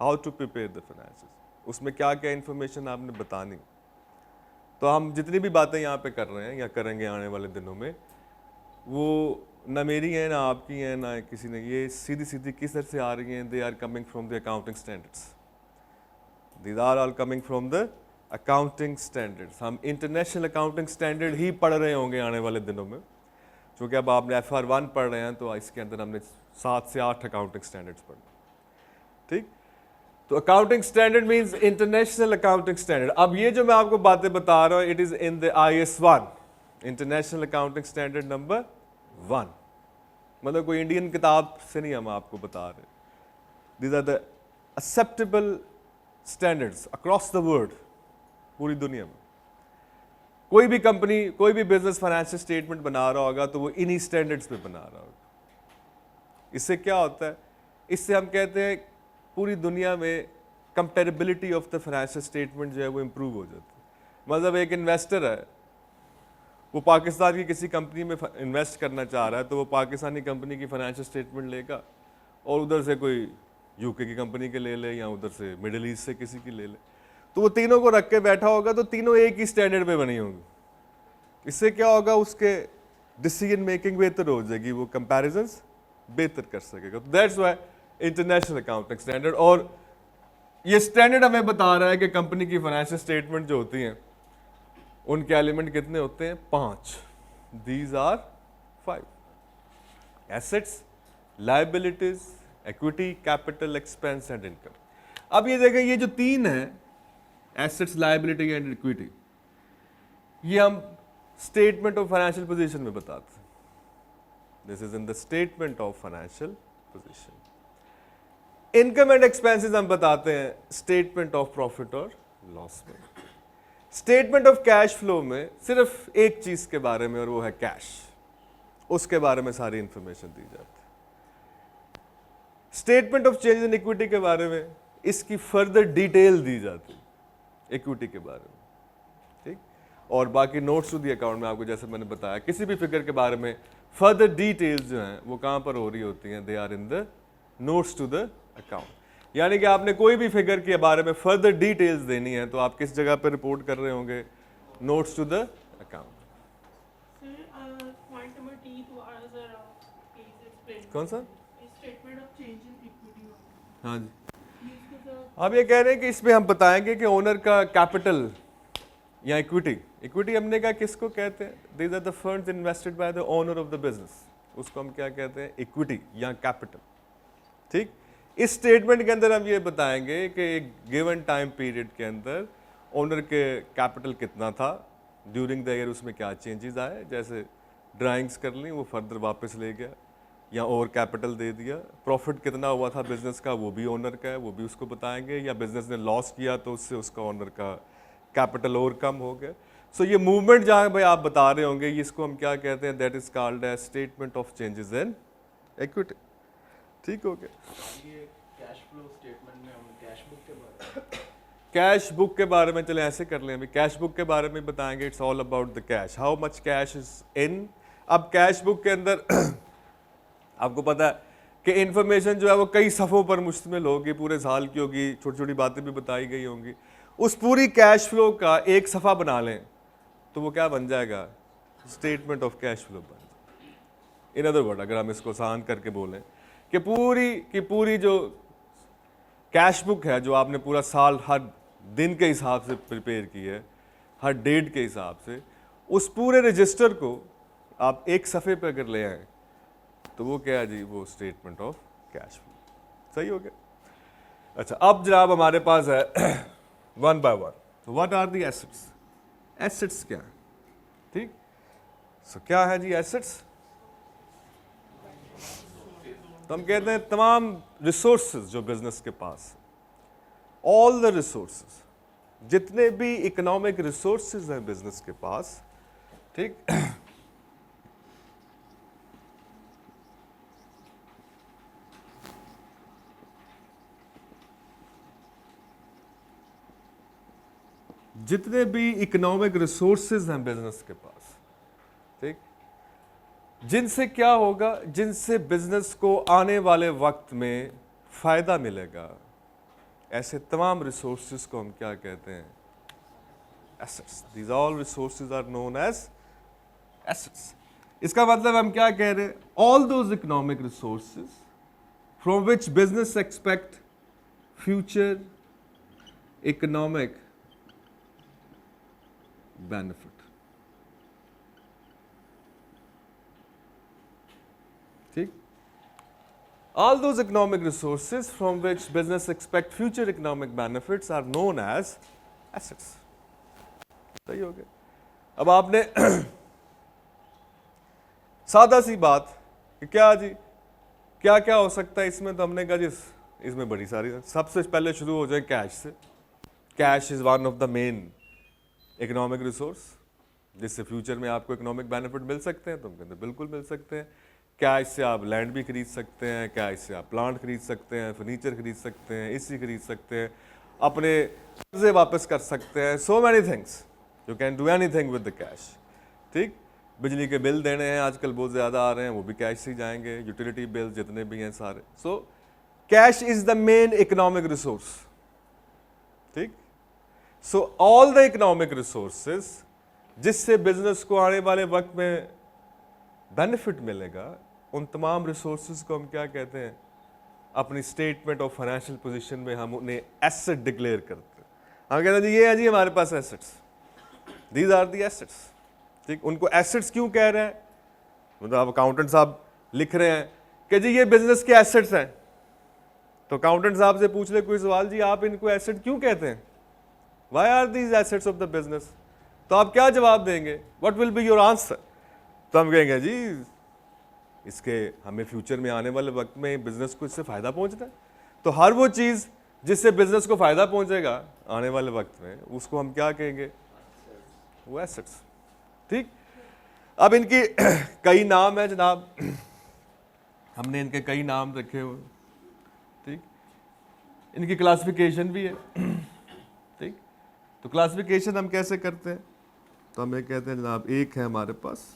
[SPEAKER 1] how to prepare the financial, उसमें क्या क्या इन्फॉर्मेशन आपने बतानी। तो हम जितनी भी बातें यहाँ पे कर रहे हैं या करेंगे आने वाले दिनों में, वो ना मेरी हैं ना आपकी हैं ना किसी ने, ये सीधी सीधी किस तरह से आ रही हैं, they are coming from the accounting standards, these are all coming from the accounting standards. हम इंटरनेशनल अकाउंटिंग स्टैंडर्ड ही पढ़ रहे होंगे आने वाले दिनों में, क्योंकि अब आपने FR1 पढ़ रहे हैं, तो इसके अंदर हमने 7 से 8 अकाउंटिंग स्टैंडर्ड्स पढ़े। ठीक, तो accounting standard means international accounting standard. अब ये जो मैं आपको बातें बता रहा हूँ, it is in the IS1, international accounting standard number 1, मतलब कोई इंडियन किताब से नहीं हम आपको बता रहे। These are the acceptable standards across the world, पूरी दुनिया में। कोई भी कंपनी, कोई भी बिजनेस फाइनेंशियल स्टेटमेंट बना रहा होगा तो वो इन्हीं स्टैंडर्ड्स पे बना रहा होगा। इससे क्या होता है, इससे हम कहते हैं पूरी दुनिया में comparability of the financial statement जो है वो इम्प्रूव हो जाती है। मतलब एक इन्वेस्टर है, वो पाकिस्तान की किसी कंपनी में इन्वेस्ट करना चाह रहा है, तो वो पाकिस्तानी कंपनी की फाइनेंशियल स्टेटमेंट लेगा और उधर से कोई UK की कंपनी के ले ले या उधर से मिडिल ईस्ट से किसी की ले ले, तो वो तीनों को रख के बैठा होगा, तो तीनों एक ही स्टैंडर्ड पे बनी होंगी। इससे क्या होगा, उसके डिसीजन मेकिंग बेहतर हो जाएगी, वो कंपैरिजंस बेहतर कर सकेगा। तो that's why international accounting standard, और ये स्टैंडर्ड हमें बता रहा है कि कंपनी की फाइनेंशियल स्टेटमेंट जो होती हैं उनके एलिमेंट कितने होते हैं, 5। These are 5, assets, liabilities, equity, capital, expense and income. अब ये देखें, ये जो 3 है, एसेट्स, लायबिलिटी एंड इक्विटी, ये हम स्टेटमेंट ऑफ फाइनेंशियल पोजीशन में बताते हैं। This is in the statement of financial position. Income and expenses हम बताते हैं स्टेटमेंट ऑफ प्रॉफिट और लॉस में। स्टेटमेंट ऑफ कैश फ्लो में सिर्फ एक चीज के बारे में, और वो है कैश, उसके बारे में सारी इंफॉर्मेशन दी जाती है। Statement of change in equity के बारे में इसकी फर्दर डिटेल दी जाती है, इक्विटी के बारे में। ठीक, और बाकी नोट्स टू दी अकाउंट में आपको जैसे मैंने बताया, किसी भी फिगर के बारे में फर्दर डिटेल्स जो हैं वो कहां पर हो रही होती हैं, they are in the notes to the account. यानी कि आपने कोई भी फिगर के बारे में फर्दर डिटेल्स देनी है तो आप किस जगह पर रिपोर्ट कर रहे होंगे, नोट्स टू द अकाउंट। कौन सा
[SPEAKER 2] statement of change in equity?
[SPEAKER 1] हाँ जी, अब ये कह रहे हैं कि इसमें हम बताएंगे कि ओनर का कैपिटल या इक्विटी, इक्विटी हमने कहा किसको कहते हैं, these are the funds invested by the owner of the business, उसको हम क्या कहते हैं, इक्विटी या कैपिटल। ठीक, इस स्टेटमेंट के अंदर हम ये बताएंगे कि एक गिवन टाइम पीरियड के अंदर ओनर के कैपिटल कितना था, ड्यूरिंग द ईयर उसमें क्या चेंजेस आए, जैसे ड्राइंग्स कर ली वो फर्दर वापस ले गया, या और कैपिटल दे दिया, प्रॉफिट कितना हुआ था बिजनेस का वो भी ओनर का है, वो भी उसको बताएंगे, या बिजनेस ने लॉस किया तो उससे उसका ओनर का कैपिटल और कम हो गया। सो ये मूवमेंट जहाँ भाई आप बता रहे होंगे, इसको हम क्या कहते हैं, that is called as statement of changes in equity. ठीक हो गया।
[SPEAKER 3] ये कैश फ्लो स्टेटमेंट में हम कैश बुक के बारे में
[SPEAKER 1] कैश बुक के बारे में चले ऐसे कर लें, अभी कैश बुक के बारे में बताएंगे। It's all about the cash, how much cash is in. अब कैश बुक के अंदर आपको पता है कि इंफॉर्मेशन जो है वो कई सफ़ों पर मुश्तमिल होगी, पूरे साल की होगी, छोटी छोटी बातें भी बताई गई होंगी। उस पूरी कैश फ्लो का एक सफ़ा बना लें तो वो क्या बन जाएगा, स्टेटमेंट ऑफ कैश फ्लो बन जाएगा। इन अदर वर्ड, अगर हम इसको आसान करके बोलें कि पूरी की पूरी जो कैश बुक है, जो आपने पूरा साल हर दिन के हिसाब से प्रिपेयर की है, हर डेट के हिसाब से, उस पूरे रजिस्टर को आप एक सफ़े पे अगर ले आए तो वो क्या है जी, वो स्टेटमेंट ऑफ कैश फ्लो। सही हो गया। अच्छा, अब जनाब हमारे पास है वन बाय वन, तो what are the assets. Assets क्या है, ठीक। सो क्या है जी एसेट्स, तो हम कहते हैं तमाम रिसोर्सेज जो बिजनेस के पास, ऑल द रिसोर्सेज, जितने भी इकोनॉमिक रिसोर्सेज हैं बिजनेस के पास, ठीक। जितने भी इकोनॉमिक रिसोर्सेज हैं बिजनेस के पास, ठीक, जिनसे क्या होगा, जिनसे बिजनेस को आने वाले वक्त में फायदा मिलेगा, ऐसे तमाम रिसोर्सेज को हम क्या कहते हैं, assets. These all resources are known as assets. इसका मतलब हम क्या कह रहे हैं, all those economic resources from which business expect future economic benefit. ठीक, all those economic resources from which business expect future economic benefits are known as assets. सही हो गया। अब आपने सादा सी बात कि क्या जी क्या क्या हो सकता है इसमें, तो हमने कहा जी इसमें बड़ी सारी, सबसे पहले शुरू हो जाए कैश से। Cash is one of the main economic resource जिससे फ्यूचर में आपको इकोनॉमिक बेनिफिट मिल सकते हैं, तो हम कहते हैं बिल्कुल मिल सकते हैं। कैश से आप लैंड भी खरीद सकते हैं, कैश से आप प्लांट खरीद सकते हैं, फर्नीचर खरीद सकते हैं, एसी खरीद सकते हैं, अपने कर्जे वापस कर सकते हैं, so many things, you can do anything with the cash. ठीक, बिजली के बिल देने हैं आजकल बहुत ज़्यादा आ रहे हैं, वो भी कैश से ही जाएंगे, यूटिलिटी बिल जितने भी हैं सारे। So cash is the main economic resource. ठीक, so all the economic resources जिससे बिजनेस को आने वाले वक्त में बेनिफिट मिलेगा, उन तमाम रिसोर्सेज को हम क्या कहते हैं, अपनी स्टेटमेंट ऑफ फाइनेंशियल पोजीशन में हम उन्हें एसेट डिक्लेयर करते हैं। हम कहते हैं जी ये है जी हमारे पास assets, these are the assets. ठीक, उनको एसेट्स क्यों कह रहे हैं, मतलब आप अकाउंटेंट साहब लिख रहे हैं कि जी ये बिजनेस के एसेट्स हैं, तो अकाउंटेंट साहब से पूछ ले कोई सवाल, जी आप इनको एसेट क्यों कहते हैं, Why are these assets of the business? तो आप क्या जवाब देंगे, What will be your answer? तो हम कहेंगे जी इसके हमें फ्यूचर में आने वाले वक्त में बिजनेस को इससे फायदा पहुंचना है, तो हर वो चीज़ जिससे बिजनेस को फायदा पहुंचेगा आने वाले वक्त में, उसको हम क्या कहेंगे, वो एसेट्स। ठीक, अब इनकी कई नाम है जनाब, हमने इनके कई नाम रखे हुए। ठीक, इनकी क्लासिफिकेशन भी है। ठीक, तो क्लासिफिकेशन हम कैसे करते हैं, तो हम ये कहते हैं जनाब, एक है हमारे पास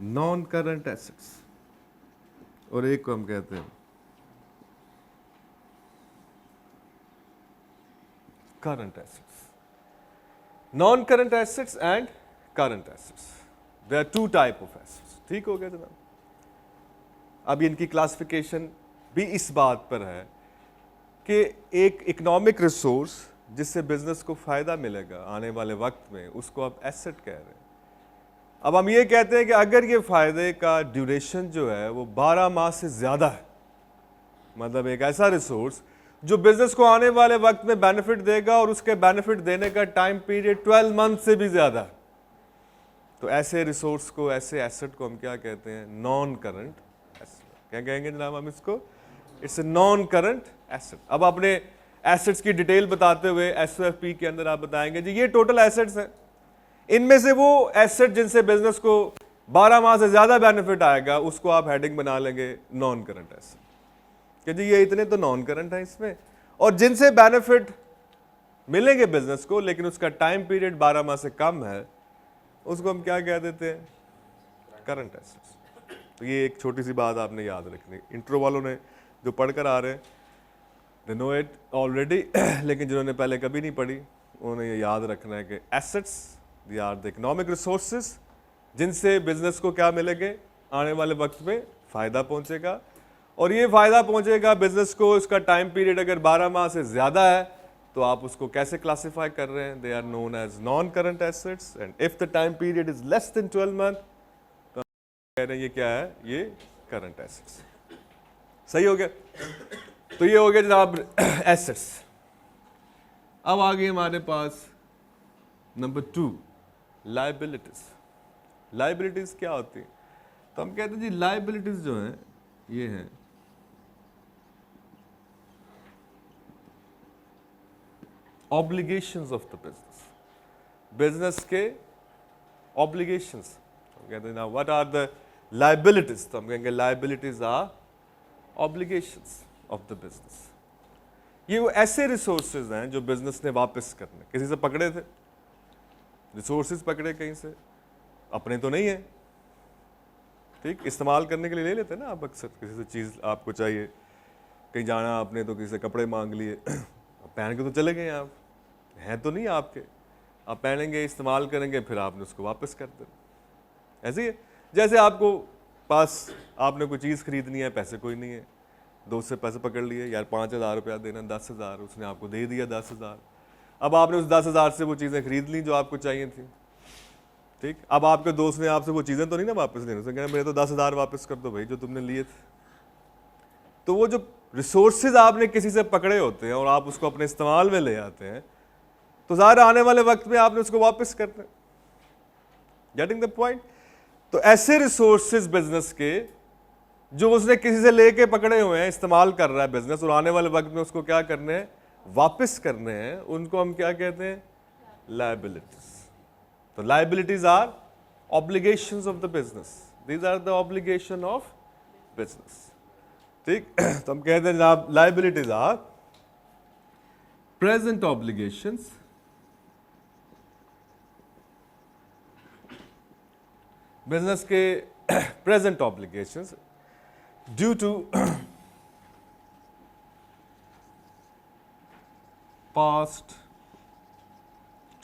[SPEAKER 1] नॉन करंट एसेट्स और एक को हम कहते हैं current assets. Non current assets and current assets, there are two type of assets. ठीक हो गया जनाब। अब इनकी क्लासिफिकेशन भी इस बात पर है कि एक इकोनॉमिक रिसोर्स जिससे बिजनेस को फायदा मिलेगा आने वाले वक्त में, उसको आप एसेट कह रहे हैं। अब हम ये कहते हैं कि अगर ये फायदे का ड्यूरेशन जो है वो 12 माह से ज़्यादा है, मतलब एक ऐसा रिसोर्स जो बिजनेस को आने वाले वक्त में बेनिफिट देगा और उसके बेनिफिट देने का टाइम पीरियड 12 मंथ से भी ज़्यादा है, तो ऐसे रिसोर्स को, ऐसे एसेट को हम क्या कहते हैं? Non current asset. क्या कहेंगे जनाब हम इसको? It's a non current asset. अब अपने एसेट्स की डिटेल बताते हुए एसओएफपी के अंदर आप बताएंगे जी ये टोटल एसेट्स हैं, इनमें से वो एसेट जिनसे बिजनेस को 12 माह से ज्यादा बेनिफिट आएगा उसको आप हेडिंग बना लेंगे नॉन करंट एसेट, कि जी ये इतने तो नॉन करंट है इसमें, और जिनसे बेनिफिट मिलेंगे बिजनेस को लेकिन उसका टाइम पीरियड 12 माह से कम है उसको हम क्या कह देते हैं? Current assets. तो ये एक छोटी सी बात आपने याद रखनी, इंट्रो वालों ने जो पढ़कर आ रहे हैं दे नो इट ऑलरेडी, लेकिन जिन्होंने पहले कभी नहीं पढ़ी उन्हें ये याद रखना है कि assets they are the economic resources जिनसे बिजनेस को क्या मिलेंगे? आने वाले वक्त में फ़ायदा पहुंचेगा, और ये फ़ायदा पहुंचेगा बिजनेस को, इसका टाइम पीरियड अगर 12 माह से ज़्यादा है तो आप उसको कैसे क्लासिफाई कर रहे हैं? They are known as non current assets, and if the time period is less than 12 month तो कह रहे हैं ये क्या है? ये करंट एसेट्स। सही हो गया? तो ये हो गया जनाब एसेट्स। अब आ गई हमारे पास नंबर 2 लायबिलिटीज। लायबिलिटीज क्या होती है? तो हम कहते हैं जी लायबिलिटीज जो हैं ये हैं obligations of the business, business के ऑब्लिगेशंस। हम कहते हैं ना व्हाट आर द लायबिलिटीज, तो हम कहेंगे liabilities are obligations of the business. ये वो ऐसे रिसोर्सेज हैं जो बिजनेस ने वापस करने, किसी से पकड़े थे रिसोर्सेज, पकड़े कहीं से, अपने तो नहीं है, ठीक, इस्तेमाल करने के लिए ले लेते हैं ना आप अक्सर, किसी से चीज़ आपको चाहिए, कहीं जाना आपने तो किसी से कपड़े मांग लिए, अब पहन के तो चले गए आप, हैं तो नहीं आपके, आप पहनेंगे, इस्तेमाल करेंगे, फिर आपने उसको वापस कर देना। ऐसे ही है जैसे आपको पास आपने कोई चीज़ खरीदनी है, पैसे कोई नहीं है, दोस्त से पैसे पकड़ लिए, यार 5,000 रुपया देना, 10,000, उसने आपको दे दिया 10,000, अब आपने उस 10,000 से वो चीज़ें खरीद ली जो आपको चाहिए थी, ठीक। अब आपके दोस्त ने आपसे वो चीज़ें तो नहीं ना वापस लेनी, उसने कहा मेरे तो 10,000 वापस कर दो भाई जो तुमने लिए थे। तो वो जो रिसोर्सेज आपने किसी से पकड़े होते हैं और आप उसको अपने इस्तेमाल में ले आते हैं, तो ज़ाहिर आने वाले वक्त में आपने उसको वापस करना है। Getting the point? तो ऐसे रिसोर्सेज बिजनेस के जो उसने किसी से लेके पकड़े हुए हैं, इस्तेमाल कर रहा है बिजनेस, और आने वाले वक्त में उसको क्या करने हैं? वापस करने हैं, उनको हम क्या कहते हैं? लायबिलिटीज। तो liabilities are obligations of the business, these are the obligation of business, ठीक। तो हम कहते हैं जनाब liabilities are present obligations business के present obligations due to past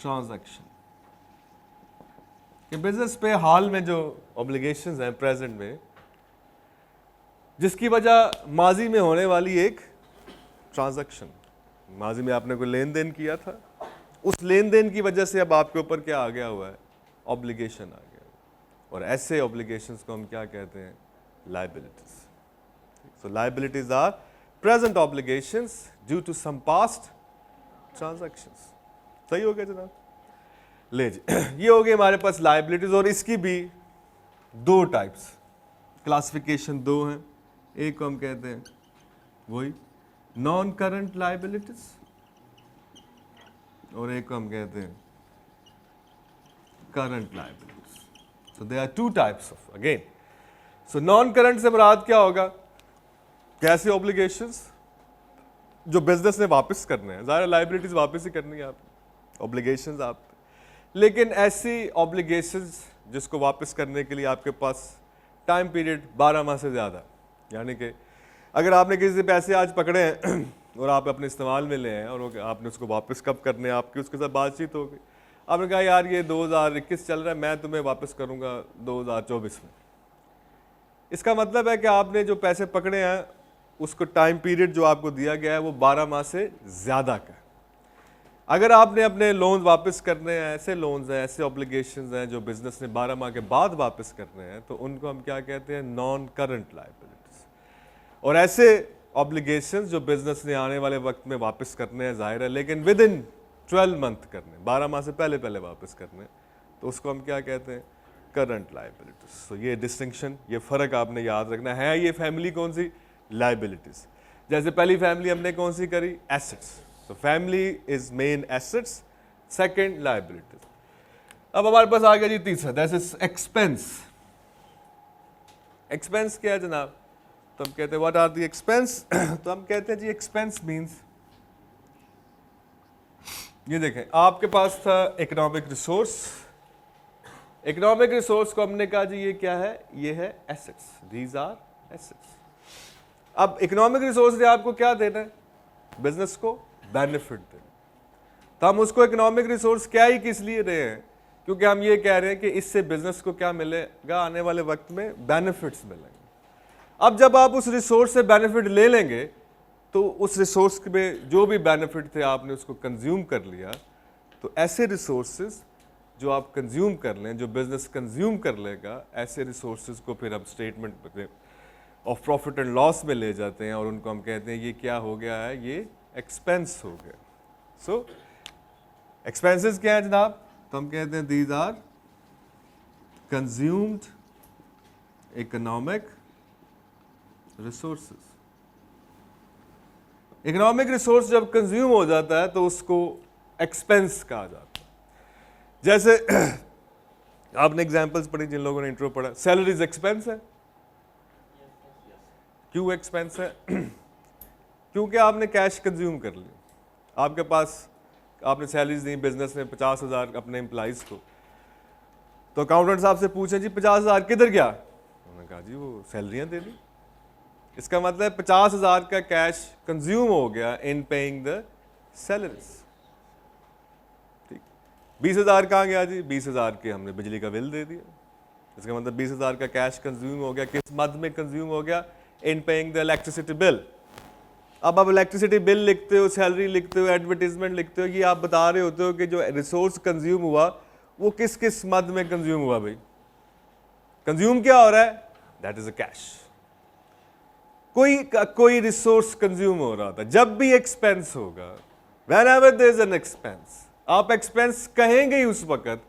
[SPEAKER 1] transaction, कि बिजनेस पे हाल में जो ऑब्लिगेशंस हैं प्रेजेंट में, जिसकी वजह माजी में होने वाली एक ट्रांजैक्शन, माजी में आपने कोई लेन देन किया था, उस लेन देन की वजह से अब आपके ऊपर क्या आ गया हुआ है? ऑब्लिगेशन आ गया, और ऐसे ऑब्लिगेशंस को हम क्या कहते हैं? Liabilities. So liabilities are present obligations due to some past transactions. सही हो गया जनाब? ले जी, ये हो गई हमारे पास लायबिलिटीज, और इसकी भी दो टाइप्स, क्लासिफिकेशन दो हैं। एक को हम कहते हैं वही नॉन करंट लायबिलिटीज, और एक को हम कहते हैं current liabilities. So they are two types of, again, so non current से मुराद क्या होगा? कैसे ऑब्लिगेशंस जो बिजनेस ने वापस करने हैं, ज़ाहिर लायबिलिटीज वापस ही करनी है आप, ऑब्लिगेशंस आप, लेकिन ऐसी ऑब्लिगेशंस जिसको वापस करने के लिए आपके पास टाइम पीरियड 12 माह से ज़्यादा, यानी कि अगर आपने किसी से पैसे आज पकड़े हैं और आप अपने इस्तेमाल में ले हैं और आपने उसको वापस कब करने हैं, आपकी उसके साथ बातचीत होगी, आपने कहा यार ये 2021 चल रहा है, मैं तुम्हें वापस करूँगा 2024 में। इसका मतलब है कि आपने जो पैसे पकड़े हैं उसको टाइम पीरियड जो आपको दिया गया है वो 12 माह से ज़्यादा का। अगर आपने अपने लोन वापस करने हैं, ऐसे लोन्स हैं, ऐसे ऑब्लिगेशंस हैं जो बिजनेस ने 12 माह के बाद वापस करने हैं, तो उनको हम क्या कहते हैं? Non current liabilities. और ऐसे ऑब्लिगेशंस जो बिजनेस ने आने वाले वक्त में वापस करने हैं, जाहिर है, लेकिन विद इन 12 मंथ करने, 12 माह से पहले पहले वापस करने, तो उसको हम क्या कहते हैं? Current liabilities. सो ये डिस्टिंक्शन, ये फर्क आपने याद रखना है। ये फैमिली कौन सी? लाइबिलिटीज। जैसे पहली फैमिली हमने कौन सी करी? Assets. So family is main assets, second liabilities. अब हमारे पास आ गया जी तीसरा, दैट इज एक्सपेंस। एक्सपेंस क्या है जनाब? तो हम कहते हैं व्हाट आर द एक्सपेंस? तो हम कहते हैं जी एक्सपेंस मींस, ये देखें आपके पास था इकोनॉमिक रिसोर्स। इकोनॉमिक रिसोर्स को हमने कहा जी ये क्या है? ये है एसेट्स, दीज आर एसेट्स। अब इकोनॉमिक रिसोर्स ने आपको क्या देना है? बिजनेस को बेनिफिट देना। तो हम उसको इकोनॉमिक रिसोर्स क्या ही किस लिए रहे हैं? क्योंकि हम ये कह रहे हैं कि इससे बिजनेस को क्या मिलेगा? आने वाले वक्त में बेनिफिट्स मिलेंगे। अब जब आप उस रिसोर्स से बेनिफिट ले लेंगे तो उस रिसोर्स में जो भी बेनिफिट थे आपने उसको कंज्यूम कर लिया। तो ऐसे रिसोर्सेज जो आप कंज्यूम कर लें, जो बिजनेस कंज्यूम कर लेगा, ऐसे रिसोर्सेज को फिर हम statement of profit and loss में ले जाते हैं और उनको हम कहते हैं ये क्या हो गया है? ये एक्सपेंस हो गया। सो एक्सपेंसेस क्या है जनाब? तो हम कहते हैं these are consumed economic resources. Economic resource जब कंज्यूम हो जाता है तो उसको एक्सपेंस कहा जाता है। जैसे आपने एग्जांपल्स पढ़ी, जिन लोगों ने इंट्रो पढ़ा, सैलरीज एक्सपेंस है। क्यों एक्सपेंस है? क्योंकि आपने कैश कंज्यूम कर लिया। आपके पास आपने सैलरीज दी बिजनेस में 50,000 अपने एम्प्लॉइज को, तो अकाउंटेंट साहब से पूछे जी 50,000 किधर गया? उन्होंने कहा जी वो सैलरियां दे दी। इसका मतलब 50,000 का कैश कंज्यूम हो गया इन पेइंग द सैलरीज। ठीक, 20,000 कहाँ गया जी? 20,000 के हमने बिजली का बिल दे दिया। इसका मतलब 20,000 का कैश कंज्यूम हो गया। किस मद में कंज्यूम हो गया? इन पेइंग द इलेक्ट्रिसिटी बिल। अब आप इलेक्ट्रिसिटी बिल लिखते हो, सैलरी लिखते हो, एडवर्टीजमेंट लिखते हो, ये आप बता रहे होते हो कि जो रिसोर्स कंज्यूम हुआ वो किस किस मद में कंज्यूम हुआ। भाई कंज्यूम क्या हो रहा है? That is a cash. कोई रिसोर्स कंज्यूम हो रहा था। जब भी एक्सपेंस होगा, whenever there is an expense, आप एक्सपेंस कहेंगे ही उस वक्त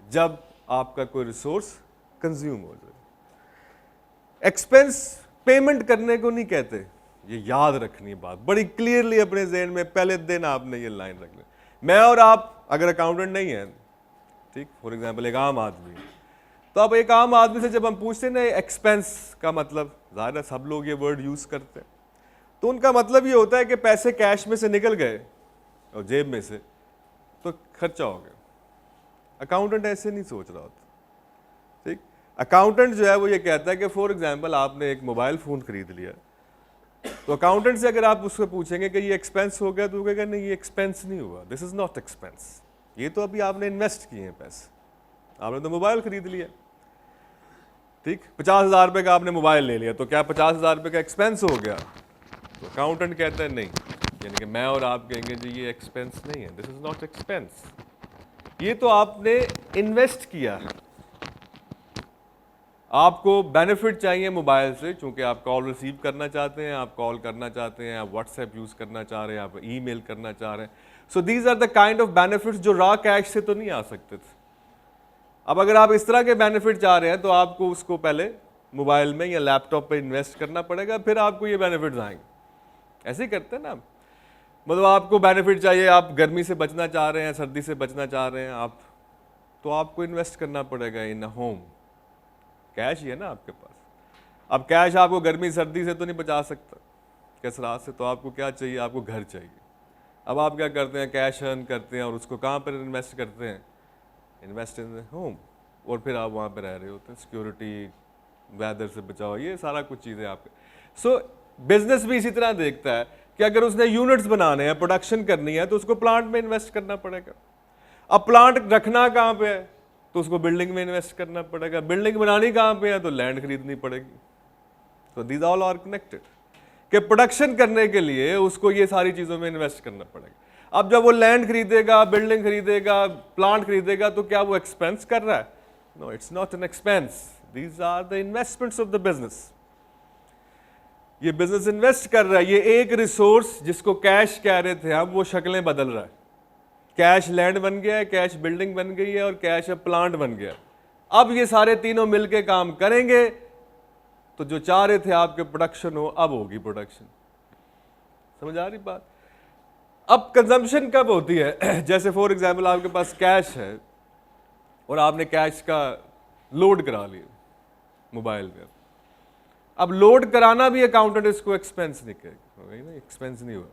[SPEAKER 1] जब आपका कोई रिसोर्स कंज्यूम हो जाए। एक्सपेंस पेमेंट करने को नहीं कहते। ये याद रखनी बात बड़ी क्लियरली अपने ज़हन में, पहले दिन आपने ये लाइन रख ली। मैं और आप अगर अकाउंटेंट नहीं है, ठीक, फॉर एग्जांपल एक आम आदमी, तो अब एक आम आदमी से जब हम पूछते हैं ना एक्सपेंस का मतलब, ज़ाहिर है सब लोग ये वर्ड यूज़ करते हैं, तो उनका मतलब ये होता है कि पैसे कैश में से निकल गए और जेब में से तो खर्चा हो गया। अकाउंटेंट ऐसे नहीं सोच रहा होता। ठीक, अकाउंटेंट जो है वो ये कहता है कि फॉर एग्जांपल आपने एक मोबाइल फ़ोन खरीद लिया, तो अकाउंटेंट से अगर आप उससे पूछेंगे कि ये एक्सपेंस हो गया, तो वो कहेगा नहीं ये एक्सपेंस नहीं हुआ, दिस इज नॉट एक्सपेंस। ये तो अभी आपने इन्वेस्ट किए हैं पैसे, आपने तो मोबाइल खरीद लिया। ठीक, 50,000 रुपये का आपने मोबाइल ले लिया, तो क्या 50,000 रुपये का एक्सपेंस हो गया? तो अकाउंटेंट कहता है नहीं, यानी कि मैं और आप कहेंगे जी ये एक्सपेंस नहीं है, दिस इज नॉट एक्सपेंस। ये तो आपने इन्वेस्ट किया है। आपको बेनिफिट चाहिए मोबाइल से, चूंकि आप कॉल रिसीव करना चाहते हैं, आप कॉल करना चाहते हैं, आप व्हाट्सएप यूज़ करना चाह रहे हैं, आप ईमेल करना चाह रहे हैं। So these are the kind of benefits जो रॉ कैश से तो नहीं आ सकते थे। अब अगर आप इस तरह के बेनिफिट चाह रहे हैं तो आपको उसको पहले मोबाइल में या लैपटॉप पे इन्वेस्ट करना पड़ेगा, फिर आपको ये बेनिफिट्स आएंगे। ऐसे ही करते हैं ना, मतलब आपको बेनिफिट चाहिए, आप गर्मी से बचना चाह रहे हैं, सर्दी से बचना चाह रहे हैं आप, तो आपको इन्वेस्ट करना पड़ेगा इन अ होम। कैश ही है ना आपके पास। अब कैश आपको गर्मी सर्दी से तो नहीं बचा सकता, कसरात से, तो आपको क्या चाहिए? आपको घर चाहिए। अब आप क्या करते हैं? कैश अर्न करते हैं और उसको कहाँ पर इन्वेस्ट करते हैं? Invest in home. और फिर आप वहाँ पर रह रहे होते हैं, सिक्योरिटी, वेदर से बचाओ, ये सारा कुछ चीज़ें आपके। सो बिजनेस भी इसी तरह देखता है कि अगर उसने यूनिट्स बनाने हैं, प्रोडक्शन करनी है, तो उसको प्लांट में इन्वेस्ट करना पड़ेगा। अब प्लांट रखना कहाँ पे है? तो उसको बिल्डिंग में इन्वेस्ट करना पड़ेगा। बिल्डिंग बनानी कहाँ पे है? तो लैंड खरीदनी पड़ेगी। तो दीज ऑल आर कनेक्टेड, कि प्रोडक्शन करने के लिए उसको ये सारी चीज़ों में इन्वेस्ट करना पड़ेगा। अब जब वो लैंड खरीदेगा, बिल्डिंग खरीदेगा, प्लांट खरीदेगा, तो क्या वो एक्सपेंस कर रहा है? No, it's not an expense, these are the investments of the business. ये बिजनेस इन्वेस्ट कर रहा है, ये एक रिसोर्स जिसको कैश कह रहे थे हम, वो शक्लें बदल रहा है। कैश लैंड बन गया है, कैश बिल्डिंग बन गई है और कैश अब प्लांट बन गया। अब ये सारे तीनों मिलके काम करेंगे तो जो चाह रहे थे आपके प्रोडक्शन हो, अब होगी प्रोडक्शन। समझ आ रही बात? अब कंजम्पशन कब होती है? जैसे फॉर एग्जाम्पल आपके पास कैश है और आपने कैश का लोड करा लिया मोबाइल पे। अब लोड कराना भी अकाउंटेंट इसको एक्सपेंस नहीं कहेगा ना, एक्सपेंस नहीं होगा।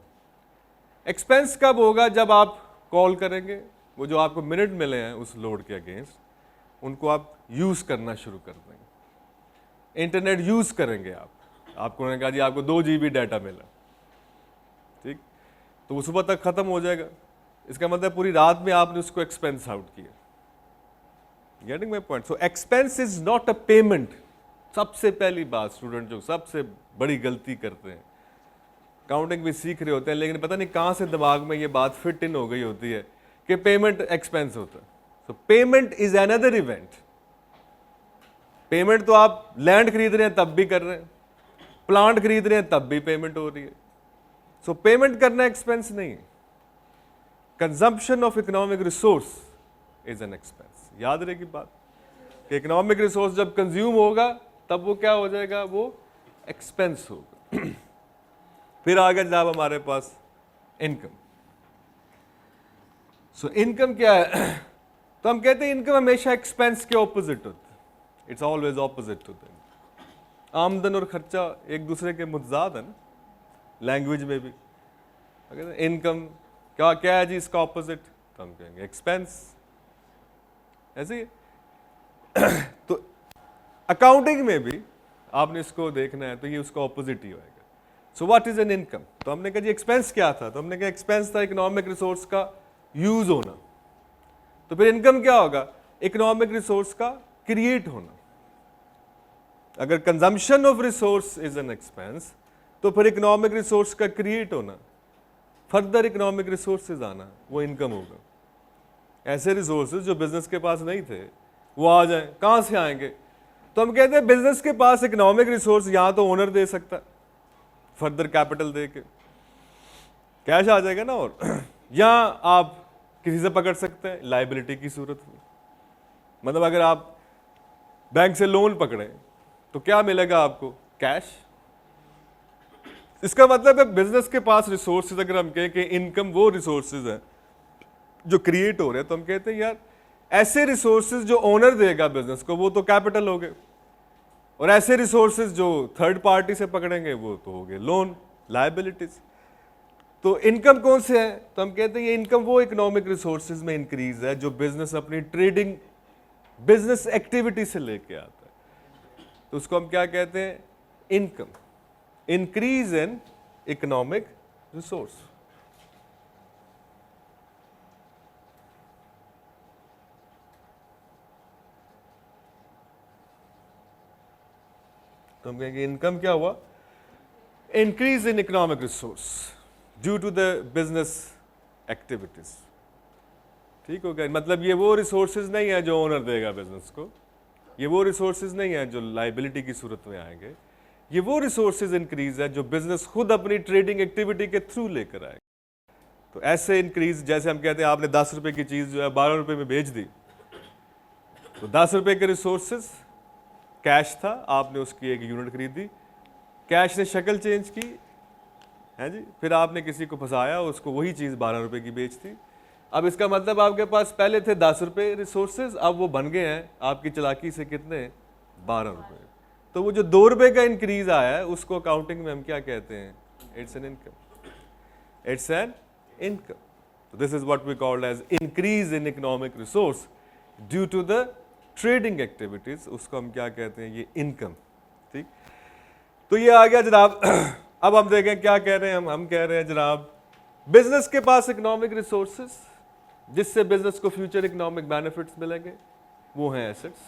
[SPEAKER 1] एक्सपेंस कब होगा? जब आप कॉल करेंगे, वो जो आपको मिनट मिले हैं उस लोड के अगेंस्ट, उनको आप यूज करना शुरू कर देंगे। इंटरनेट यूज करेंगे आपको उन्होंने कहा जी आपको 2 GB डाटा मिला, ठीक, तो वो सुबह तक खत्म हो जाएगा। इसका मतलब पूरी रात में आपने उसको एक्सपेंस आउट किया। Getting my point? So expense is not a payment. सबसे पहली बात स्टूडेंट जो सबसे बड़ी गलती करते हैं, काउंटिंग भी सीख रहे होते हैं लेकिन पता नहीं कहां से दिमाग में ये बात फिट इन हो गई होती है कि पेमेंट एक्सपेंस होता है। सो payment is another event. Payment तो आप लैंड खरीद रहे हैं तब भी कर रहे हैं, प्लांट खरीद रहे हैं तब भी पेमेंट हो रही है। सो पेमेंट करना एक्सपेंस नहीं है। Consumption of economic resource is an expense. याद रहेगी बात कि इकोनॉमिक रिसोर्स जब कंज्यूम होगा तब वो क्या हो जाएगा? वो एक्सपेंस होगा। फिर आगे जनाब हमारे पास इनकम। सो इनकम क्या है? तो हम कहते हैं इनकम हमेशा एक्सपेंस के ऑपोजिट होता है। इट्स ऑलवेज ऑपोजिट होता है। आमदन और खर्चा एक दूसरे के मुतजाद है ना, लैंग्वेज में भी। इनकम क्या क्या है जी इसका ऑपोजिट? तो हम कहेंगे एक्सपेंस। ऐसे ही तो अकाउंटिंग में भी आपने इसको देखना है तो ये उसका ऑपोजिट ही होएगा। So what is an income? तो हमने कहा जी एक्सपेंस क्या था? तो हमने कहा एक्सपेंस था इकोनॉमिक रिसोर्स का यूज होना। तो फिर इनकम क्या होगा? इकोनॉमिक रिसोर्स का क्रिएट होना। अगर consumption of resource is an expense तो फिर इकोनॉमिक रिसोर्स का क्रिएट होना, फर्दर इकोनॉमिक रिसोर्सेज आना, वो इनकम होगा। ऐसे रिसोर्सेज जो बिजनेस के पास नहीं थे वो आ जाएं। कहां से आएंगे? तो हम कहते हैं बिजनेस के पास इकोनॉमिक रिसोर्स यहां तो ओनर दे सकता है, फर्दर कैपिटल दे के कैश आ जाएगा ना, और या आप किसी से पकड़ सकते हैं लाइबिलिटी की सूरत में। मतलब अगर आप बैंक से लोन पकड़े तो क्या मिलेगा आपको? कैश। इसका मतलब है बिजनेस के पास रिसोर्सेज, अगर हम कहें कि इनकम वो रिसोर्सेज है जो क्रिएट हो रहे हैं, तो हम कहते हैं यार ऐसे रिसोर्सेज जो ओनर देगा बिजनेस को वो तो कैपिटल हो गए, और ऐसे रिसोर्सेज जो थर्ड पार्टी से पकड़ेंगे वो तो हो गए लोन, लायबिलिटीज। तो इनकम कौन से है? तो हम कहते हैं ये इनकम वो इकोनॉमिक रिसोर्सेज में इंक्रीज है जो बिजनेस अपनी ट्रेडिंग बिजनेस एक्टिविटी से लेके आता है। तो उसको हम क्या कहते हैं? Income. Increase in economic resource. तो हम कहेंगे इनकम क्या हुआ? Increase in economic resource due to the business activities. ठीक हो गया? मतलब ये वो रिसोर्सेज नहीं है जो ओनर देगा बिजनेस को, ये वो रिसोर्सेज नहीं है जो लाइबिलिटी की सूरत में आएंगे, ये वो रिसोर्सेज इंक्रीज है जो बिजनेस खुद अपनी ट्रेडिंग एक्टिविटी के थ्रू लेकर आएगा। तो ऐसे इंक्रीज, जैसे हम कहते हैं आपने 10 रुपए की चीज जो है 12 रुपए में बेच दी, तो 10 रुपए के रिसोर्सेज कैश था, आपने उसकी एक यूनिट खरीदी, कैश ने शक्ल चेंज की है जी, फिर आपने किसी को फंसाया, उसको वही चीज़ 12 रुपए की बेच दी। अब इसका मतलब आपके पास पहले थे 10 रुपए रिसोर्सेज, अब वो बन गए हैं आपकी चालाकी से कितने? 12 रुपए। तो वो जो 2 रुपए का इंक्रीज आया है उसको अकाउंटिंग में हम क्या कहते हैं? It's an income. It's an income. तो this is what we called as increase in economic resource due to the trading activities, उसको हम क्या कहते हैं? ये इनकम। ठीक, तो ये आ गया जनाब। अब हम देखें क्या कह रहे हैं हम कह रहे हैं जनाब बिजनेस के पास इकोनॉमिक रिसोर्सेज जिससे बिजनेस को फ्यूचर इकोनॉमिक बेनिफिट्स मिलेंगे, वो हैं एसेट्स।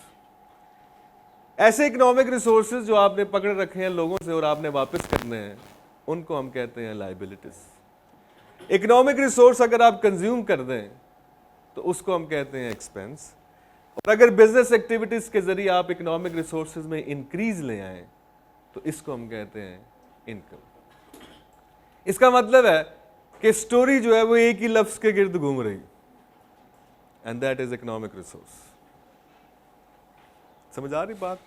[SPEAKER 1] ऐसे इकोनॉमिक रिसोर्सेज जो आपने पकड़ रखे हैं लोगों से और आपने वापस करने हैं, उनको हम कहते हैं लायबिलिटीज। इकोनॉमिक रिसोर्स अगर आप कंज्यूम कर दें तो उसको हम कहते हैं एक्सपेंस, और अगर बिजनेस एक्टिविटीज के जरिए आप इकोनॉमिक रिसोर्सेज में इंक्रीज ले आए तो इसको हम कहते हैं इनकम। इसका मतलब है कि स्टोरी जो है वो एक ही लफ्ज के गिर्द घूम रही, and that is economic resource. समझ आ रही बात?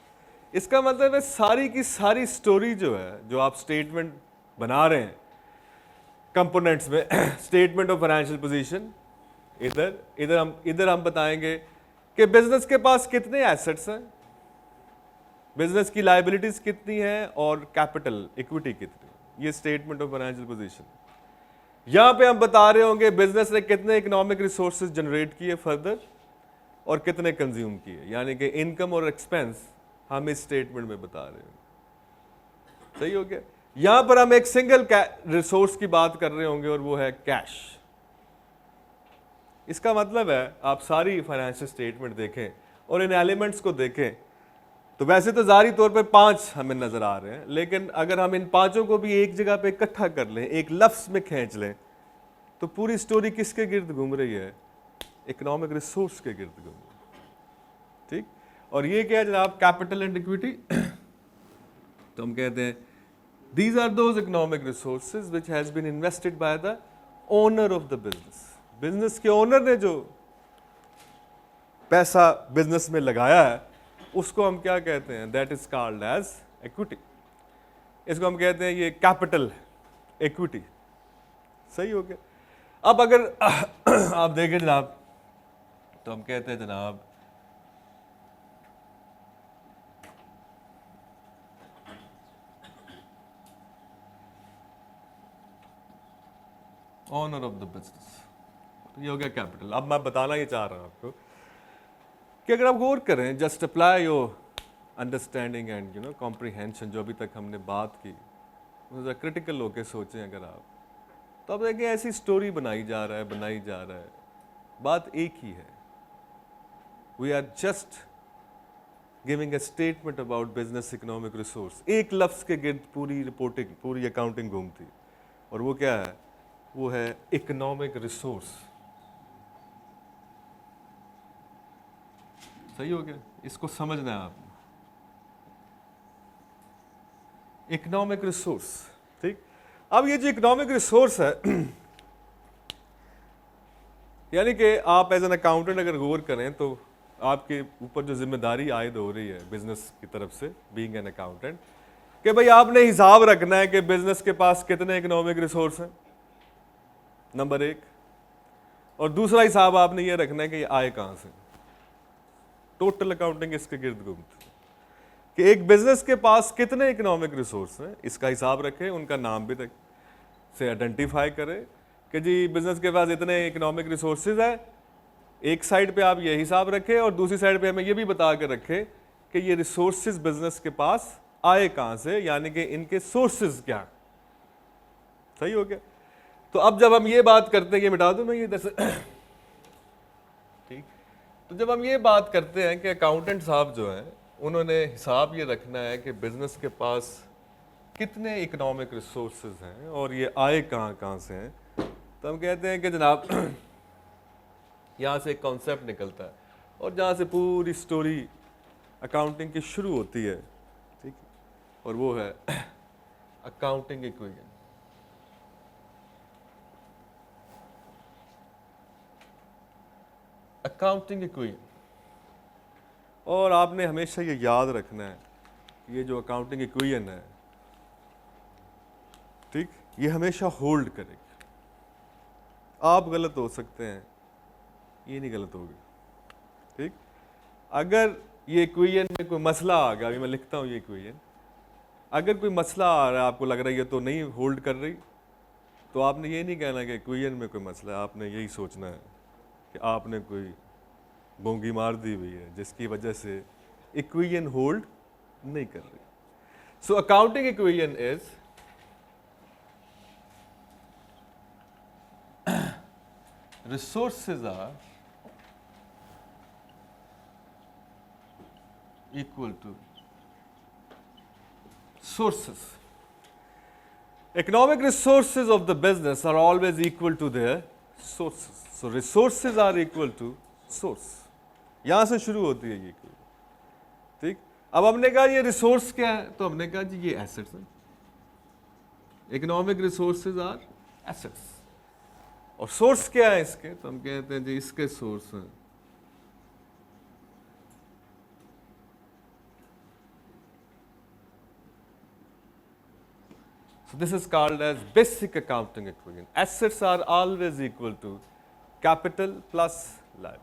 [SPEAKER 1] इसका मतलब है सारी की सारी स्टोरी जो है, जो आप स्टेटमेंट बना रहे हैं कंपोनेंट्स में, स्टेटमेंट ऑफ फाइनेंशियल पोजीशन, इधर हम बताएंगे कि बिजनेस के पास कितने एसेट्स हैं, बिजनेस की लायबिलिटीज कितनी है और कैपिटल इक्विटी कितनी है। ये स्टेटमेंट ऑफ फाइनेंशियल पोजीशन। यहां पे हम बता रहे होंगे बिजनेस ने कितने इकोनॉमिक रिसोर्सेज जनरेट किए फर्दर और कितने कंज्यूम किए, यानी कि इनकम और एक्सपेंस हम इस स्टेटमेंट में बता रहे हैं। सही हो गया? यहां पर हम एक सिंगल रिसोर्स की बात कर रहे होंगे और वो है कैश। इसका मतलब है आप सारी फाइनेंशियल स्टेटमेंट देखें और इन एलिमेंट्स को देखें तो वैसे तो जारी तौर पे 5 हमें नजर आ रहे हैं, लेकिन अगर हम इन 5 को भी एक जगह पे इकट्ठा कर लें, एक लफ्ज में खींच लें, तो पूरी स्टोरी किसके गिर्द घूम रही है? इकोनॉमिक रिसोर्स के गिर्द घूम रही है। ठीक? और ये क्या है जनाब? Capital and equity. तो हम कहते हैं these are those economic resources which has been invested by the owner of the business। Business के ओनर ने जो पैसा बिजनेस में लगाया है उसको हम क्या कहते हैं? That is called as equity. इसको हम कहते हैं ये कैपिटल इक्विटी। सही हो गया? अब अगर आप देखें जनाब, तो हम कहते हैं जनाब ओनर ऑफ द बिजनेस, ये हो गया कैपिटल। अब मैं बताना ये चाह रहा हूं आपको कि अगर आप गौर करें, just apply your understanding and comprehension, जो अभी तक हमने बात की, उससे क्रिटिकल होकर सोचें अगर आप, तो अब देखिए ऐसी स्टोरी बनाई जा रहा है, बात एक ही है। We are just giving a statement about business economic resource. एक लफ्ज के गिर्द पूरी रिपोर्टिंग, पूरी अकाउंटिंग घूमती, और वो क्या है? वो है इकोनॉमिक रिसोर्स। सही हो गया? इसको समझना है आपने, इकोनॉमिक रिसोर्स। ठीक? अब ये जो इकोनॉमिक रिसोर्स है यानी कि आप एज एन अकाउंटेंट अगर गौर करें तो आपके ऊपर जो जिम्मेदारी आयद हो रही है बिजनेस की तरफ से, बीइंग एन अकाउंटेंट, कि भाई आपने हिसाब रखना है कि बिजनेस के पास कितने इकोनॉमिक रिसोर्स हैं, नंबर 1, और दूसरा हिसाब आपने ये रखना है कि ये आए कहां से। टोटल अकाउंटिंग इसके गिर्द घूमती है कि एक बिजनेस के पास कितने इकोनॉमिक रिसोर्स हैं, इसका हिसाब रखें, उनका नाम भी से आइडेंटिफाई करें कि जी बिजनेस के पास इतने इकोनॉमिक रिसोर्सेज है। एक साइड पे आप ये हिसाब रखें और दूसरी साइड पे हमें ये भी बता के रखें कि ये रिसोर्सेज बिजनेस के पास आए कहां से, यानी कि इनके सोर्सेज क्या। सही हो गया? तो अब जब हम ये बात करते हैं, ये मिटा दूं मैं ये इधर से ठीक। तो जब हम ये बात करते हैं कि अकाउंटेंट साहब जो हैं उन्होंने हिसाब ये रखना है कि बिजनेस के पास कितने इकोनॉमिक रिसोर्सेज हैं और ये आए कहां से हैं, तो हम कहते हैं कि जनाब यहाँ से एक कॉन्सेप्ट निकलता है और जहाँ से पूरी स्टोरी अकाउंटिंग की शुरू होती है। ठीक? और वो है अकाउंटिंग इक्वेशन। अकाउंटिंग इक्वेशन, और आपने हमेशा ये याद रखना है, ये जो अकाउंटिंग इक्वेशन है, ठीक, ये हमेशा होल्ड करेगी। आप गलत हो सकते हैं, ये नहीं गलत होगी। ठीक? अगर ये इक्वेशन में कोई मसला आ गया, अभी मैं लिखता हूँ ये इक्वेशन, अगर कोई मसला आ रहा है, आपको लग रहा है ये तो नहीं होल्ड कर रही, तो आपने ये नहीं कहना कि इक्वेशन में कोई मसला है, आपने यही सोचना है कि आपने कोई बोंगी मार दी हुई है जिसकी वजह से इक्वेशन होल्ड नहीं कर रही। So accounting equation is resources are equal to sources. Economic resources of the business are always equal to their sources. So resources are equal to source. यहां से शुरू होती है ये। ठीक? अब हमने कहा ये रिसोर्स क्या है, तो हमने कहा जी ये एसेट्स हैं। Economic resources are assets. और सोर्स क्या है इसके, तो हम कहते हैं जी इसके सोर्स हैं So this is called as basic accounting equation. Assets are always equal to capital plus liability.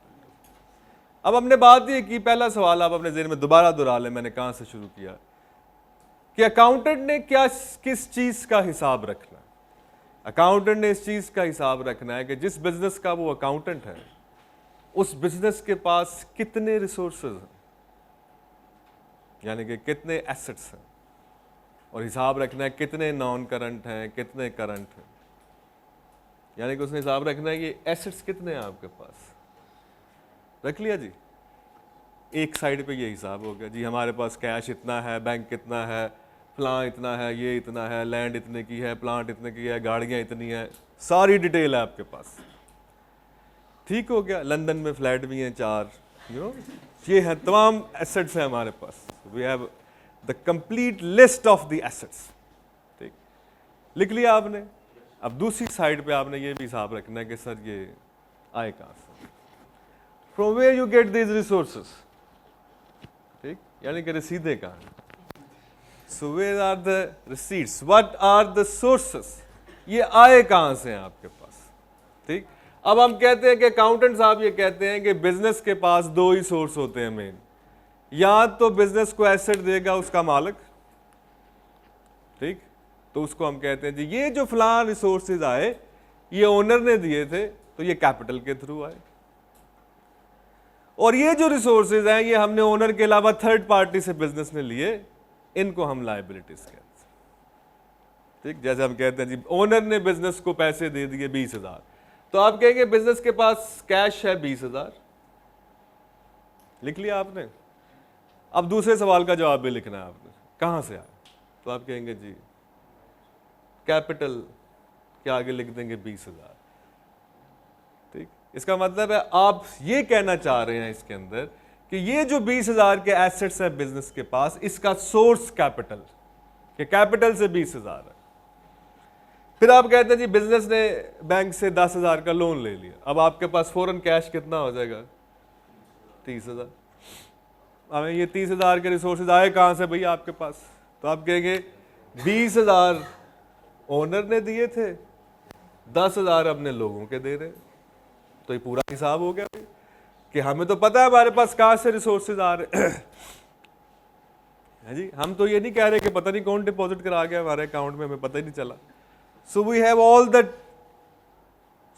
[SPEAKER 1] अब हमने बात ये की, पहला सवाल आप अपने ज़हन में दोबारा दोहरा लें, मैंने कहाँ से शुरू किया कि अकाउंटेंट ने क्या किस चीज़ का हिसाब रखना है। अकाउंटेंट ने इस चीज़ का हिसाब रखना है कि जिस बिजनेस का वो अकाउंटेंट है उस बिजनेस के पास कितने रिसोर्सेज हैं, यानी कि कितने एसेट्स हैं, और हिसाब रखना है कितने नॉन करंट हैं, कितने करंट हैं, यानी कि उसने हिसाब रखना है कि एसेट्स कितने हैं आपके पास। रख लिया जी, एक साइड पे ये हिसाब हो गया जी, हमारे पास कैश इतना है, बैंक कितना है, फलां इतना है, ये इतना है, लैंड इतने की है, प्लांट इतने की है, गाड़ियाँ इतनी है, सारी डिटेल है आपके पास। ठीक हो गया। लंदन में फ्लैट भी हैं 4, ये है, तमाम एसेट्स हैं हमारे पास। We have the complete list of the assets. ठीक, लिख लिया आपने। अब दूसरी साइड पे आपने ये भी हिसाब रखना है कि सर ये आए कहाँ से, from where you get these resources. ठीक, यानी कि रसीदें कहाँ हैं। So where are the receipts, what are the sources, ये आए कहाँ से हैं आपके पास। ठीक, अब हम कहते हैं कि अकाउंटेंट साहब ये कहते हैं कि बिजनेस के पास 2 ही सोर्स होते हैं मेन, या तो बिजनेस को एसेट देगा उसका मालिक, ठीक, तो उसको हम कहते हैं जी ये जो फलां रिसोर्सेज आए ये ओनर ने दिए थे तो ये कैपिटल के थ्रू आए, और ये जो रिसोर्सेज हैं ये हमने ओनर के अलावा थर्ड पार्टी से बिजनेस ने लिए, इनको हम लायबिलिटीज कहते हैं। ठीक, जैसे हम कहते हैं जी ओनर ने बिजनेस को पैसे दे दिए 20,000, तो आप कहेंगे बिजनेस के पास कैश है 20,000, लिख लिया आपने। अब दूसरे सवाल का जवाब भी लिखना है आपने, कहां से आया, तो आप कहेंगे जी कैपिटल के आगे लिख देंगे 20,000। ठीक, इसका मतलब है आप ये कहना चाह रहे हैं इसके अंदर कि ये जो 20,000 के एसेट्स हैं बिजनेस के पास, इसका सोर्स कैपिटल, कि कैपिटल से 20,000 है। फिर आप कहते हैं जी बिजनेस ने बैंक से 10,000 का लोन ले लिया, अब आपके पास फौरन कैश कितना हो जाएगा 30,000। हमें ये 30,000 के रिसोर्सेज आए कहाँ से भैया आपके पास, तो आप कहेंगे 20,000 ओनर ने दिए थे, 10,000 अपने लोगों के दे रहे, तो ये पूरा हिसाब हो गया कि हमें तो पता है हमारे पास कहाँ से रिसोर्सेज आ रहे हैं जी। हम तो ये नहीं कह रहे कि पता नहीं कौन डिपॉजिट करा गया हमारे अकाउंट में, हमें पता ही नहीं चला। So we have all the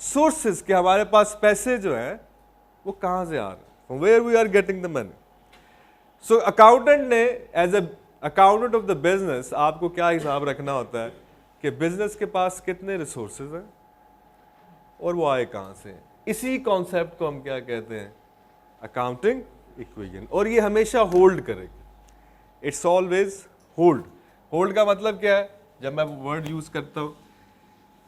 [SPEAKER 1] sources कि हमारे पास पैसे जो है वो कहाँ से आ रहे हैं, from where we are getting the money. So accountant ने as a accountant of the business आपको क्या हिसाब रखना होता है कि बिजनेस के पास कितने रिसोर्सेज हैं और वो आए कहाँ से। इसी कॉन्सेप्ट को हम क्या कहते हैं, अकाउंटिंग इक्वेशन, और ये हमेशा होल्ड करेगी, इट्स ऑलवेज होल्ड। होल्ड का मतलब क्या है, जब मैं वर्ड यूज करता हूं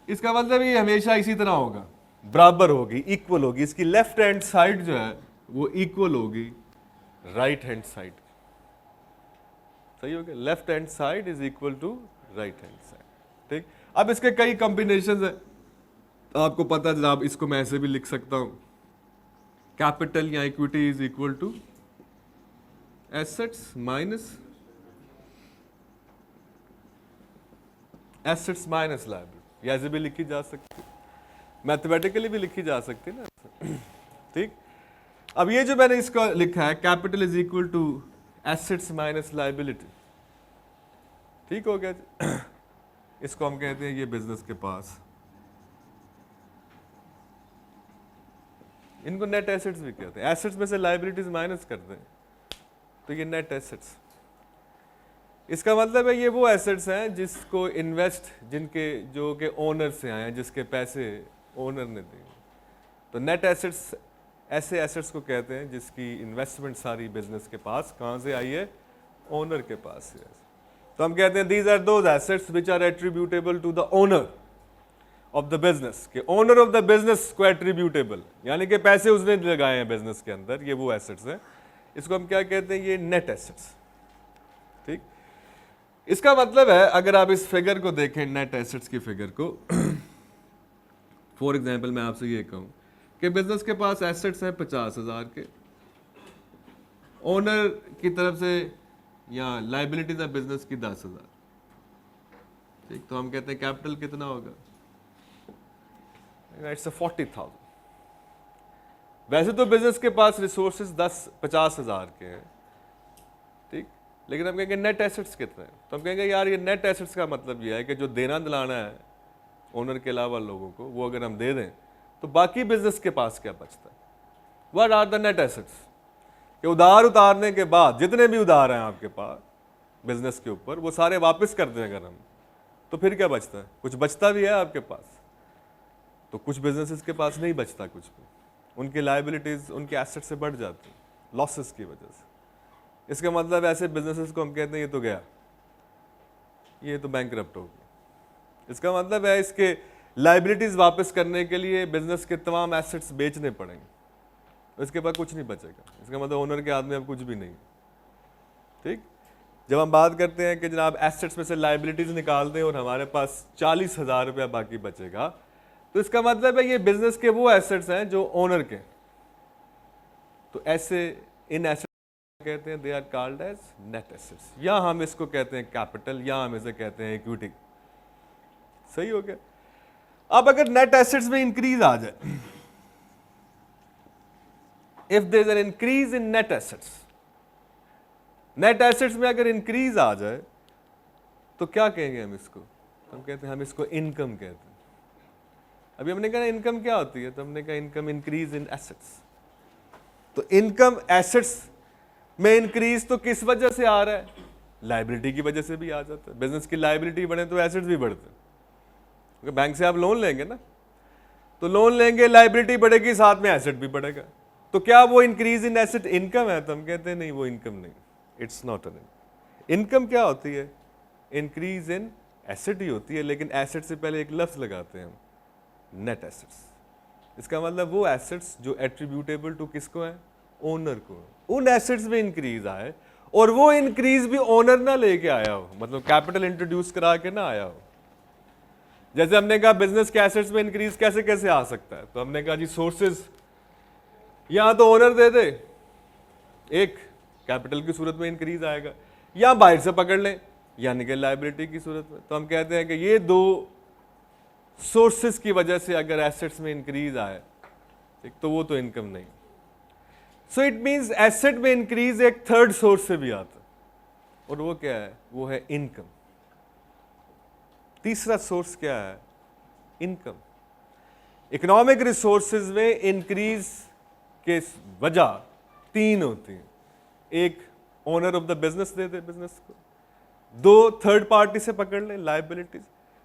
[SPEAKER 1] इसका मतलब ये हमेशा इसी तरह होगा, बराबर होगी, इक्वल होगी। इसकी लेफ्ट हैंड साइड जो है वो इक्वल होगी राइट हैंड साइड। सही हो गया, left hand side is equal to right hand side. ठीक, अब इसके कई कॉम्बिनेशंस हैं, तो आपको पता है जनाब, इसको मैं ऐसे भी लिख सकता हूं, कैपिटल या equity is equal to assets minus assets minus liability, ऐसे भी लिखी जा सकती है, मैथमेटिकली भी लिखी जा सकती है ना। ठीक, अब ये जो मैंने इसका लिखा है capital is equal to assets minus liability, ठीक हो गया। इसको हम कहते हैं ये बिजनेस के पास, इनको नेट एसेट्स भी कहते हैं। एसेट्स में से लायबिलिटीज माइनस करते हैं तो ये नेट एसेट्स। इसका मतलब है ये वो एसेट्स हैं जिसको इन्वेस्ट, जिनके जो के ओनर से आए हैं, जिसके पैसे ओनर ने दिए। तो नेट एसेट्स ऐसे एसेट्स को कहते हैं जिसकी इन्वेस्टमेंट सारी बिजनेस के पास कहाँ से आई है, ओनर के पास से। तो हम कहते हैं these are those assets which are attributable to the owner of the business, के ओनर ऑफ द बिजनेस को एट्रीब्यूटेबल, यानी कि पैसे उसने लगाए हैं बिजनेस के अंदर, ये वो एसेट्स हैं। इसको हम क्या कहते हैं, ये नेट एसेट्स। ठीक, इसका मतलब है अगर आप इस फिगर को देखें, नेट एसेट्स की फिगर को, फॉर एग्जांपल मैं आपसे ये कहूं कि बिजनेस के पास एसेट्स हैं 50,000 के, ओनर की तरफ से या लायबिलिटीज है बिजनेस की 10,000। ठीक, तो हम कहते हैं कैपिटल कितना होगा, इट्स 40,000। वैसे तो बिजनेस के पास रिसोर्सेज 50,000 के हैं, ठीक, लेकिन हम कहेंगे नेट एसेट्स कितने हैं, तो हम कहेंगे यार ये नेट एसेट्स का मतलब ये है कि जो देना दिलाना है ओनर के अलावा लोगों को, वो अगर हम दे दें तो बाकी बिजनेस के पास क्या बचता है। What are the net assets, कि उधार उतारने के बाद जितने भी उधार हैं आपके पास बिजनेस के ऊपर, वो सारे वापस कर दें अगर हम, तो फिर क्या बचता है, कुछ बचता भी है आपके पास। तो कुछ बिजनेसेस के पास नहीं बचता कुछ भी, उनकी लायबिलिटीज उनके एसेट से बढ़ जाती हैं लॉसेस की वजह से। इसका मतलब ऐसे बिजनेसेस को हम कहते हैं ये तो गया, ये तो बैंकरप्ट हो गया। इसका मतलब है इसके लायबिलिटीज वापस करने के लिए बिजनेस के तमाम एसेट्स बेचने पड़ेंगे, इसके बाद कुछ नहीं बचेगा। इसका मतलब ओनर के हाथ में अब कुछ भी नहीं। ठीक, जब हम बात करते हैं कि जनाब एसेट्स में से लायबिलिटीज निकाल दें और हमारे पास 40,000 रुपया बाकी बचेगा, तो इसका मतलब है ये बिजनेस के वो एसेट्स हैं जो ओनर के। तो ऐसे इन एसेट्स कहते हैं they are called as net assets, या हम इसको कहते हैं कैपिटल, या हम इसे कहते हैं इक्विटी। सही हो गया। अब अगर नेट एसेट्स में इंक्रीज आ जाए, if there is an increase in net assets, net assets में अगर इंक्रीज आ जाए तो क्या कहेंगे हम इसको, हम कहते हैं हम इसको इनकम कहते हैं। अभी हमने कहा इनकम क्या होती है, तो हमने कहा इनकम इंक्रीज इन एसेट्स। तो इनकम एसेट्स में इंक्रीज तो किस वजह से आ रहा है, लायबिलिटी की वजह से भी आ जाता है। बिजनेस की लायबिलिटी बढ़े तो एसेट्स भी बढ़ते हैं, क्योंकि बैंक से आप लोन लेंगे ना, तो लोन लेंगे, लायबिलिटी बढ़ेगी, साथ में एसेट भी बढ़ेगा। तो क्या वो इंक्रीज इन एसेट इनकम है, तो हम कहते हैं नहीं, वो इनकम नहीं, इट्स नॉट एन इनकम। क्या होती है, इंक्रीज इन एसेट ही होती है, लेकिन एसेट से पहले एक लफ्ज लगाते हैं हम, नेट एसेट्स। इसका मतलब वो एसेट्स जो एट्रीब्यूटेबल टू किसको है, ओनर को। उन एसेट्स में इंक्रीज आए और वो इंक्रीज भी ओनर ना लेके आया हो, मतलब कैपिटल इंट्रोड्यूस करा के ना आया हो। जैसे हमने कहा बिजनेस के एसेट्स में इंक्रीज कैसे कैसे आ सकता है, तो हमने कहा जी सोर्सेज, यहां तो ओनर दे दे, एक कैपिटल की सूरत में इंक्रीज आएगा, या बाहर से पकड़ लें यानी कि लायबिलिटी की सूरत में। तो हम कहते हैं कि ये दो सोर्सेस की वजह से अगर एसेट्स में इंक्रीज आए, ठीक, तो वो तो इनकम नहीं। सो इट मींस एसेट में इंक्रीज एक थर्ड सोर्स से भी आता है, और वो क्या है, वो है इनकम। तीसरा सोर्स क्या है, इनकम। इकोनॉमिक रिसोर्सेज में इंक्रीज के वजह तीन होती हैं। एक, ओनर ऑफ द बिजनेस दे दे बिजनेस को, दो, थर्ड पार्टी से पकड़ ले liabilities,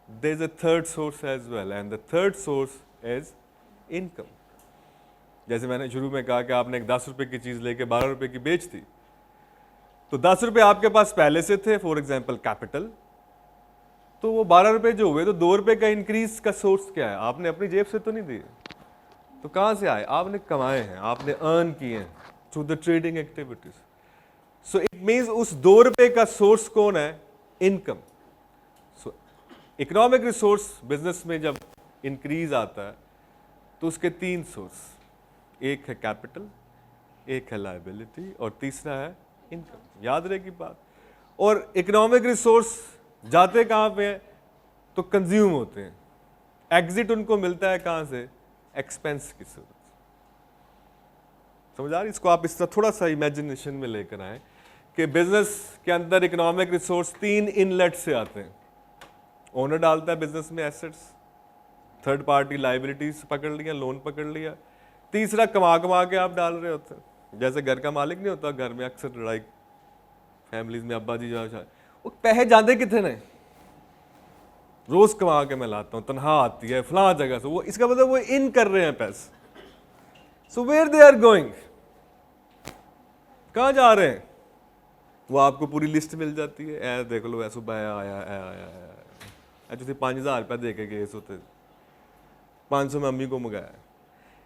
[SPEAKER 1] there is a third source as well, and the third source is income. जैसे मैंने शुरू में कहा कि आपने एक 10 रुपए की चीज लेके 12 रुपए की बेच दी, तो 10 रुपए आपके पास पहले से थे, फॉर एग्जाम्पल कैपिटल, तो वो 12 रुपए जो हुए, तो 2 रुपए का इंक्रीज का सोर्स क्या है, आपने अपनी जेब से तो नहीं दिए, तो कहां से आए, आपने कमाए हैं, आपने अर्न किए हैं through the trading activities. So it means उस 2 रुपए का सोर्स कौन है, इनकम। सो इकोनॉमिक रिसोर्स बिजनेस में जब इंक्रीज आता है तो उसके तीन सोर्स, एक है कैपिटल, एक है लायबिलिटी, और तीसरा है इनकम। याद रहेगी बात। और इकोनॉमिक रिसोर्स जाते कहां पे हैं, तो कंज्यूम होते हैं, एग्जिट उनको मिलता है कहां से, एक्सपेंस की सूरत। समझ आ रही, इसको आप इस तरह थोड़ा सा इमेजिनेशन में लेकर आए कि बिजनेस के अंदर इकोनॉमिक रिसोर्स तीन इनलेट से आते हैं। ओनर डालता है बिजनेस में एसेट्स, थर्ड पार्टी लायबिलिटीज पकड़ लिया, लोन पकड़ लिया, तीसरा कमा कमा के आप डाल रहे होते हैं। जैसे घर का मालिक नहीं होता, घर में अक्सर लड़ाई फैमिलीज में, अब्बा जी जो वो पैसे जाते कितने ने, रोज कमा के मैं लाता हूँ, तनख्वाह आती है फलां जगह से, वो इसका मतलब वो इन कर रहे हैं पैसे। So where they are going, कहाँ जा रहे हैं, वो आपको पूरी लिस्ट मिल जाती है। ए देख लो, ऐसा आया आया आया आया, तुम 5,000 रुपया दे के गए सोते, 500 में अम्मी को मंगाया,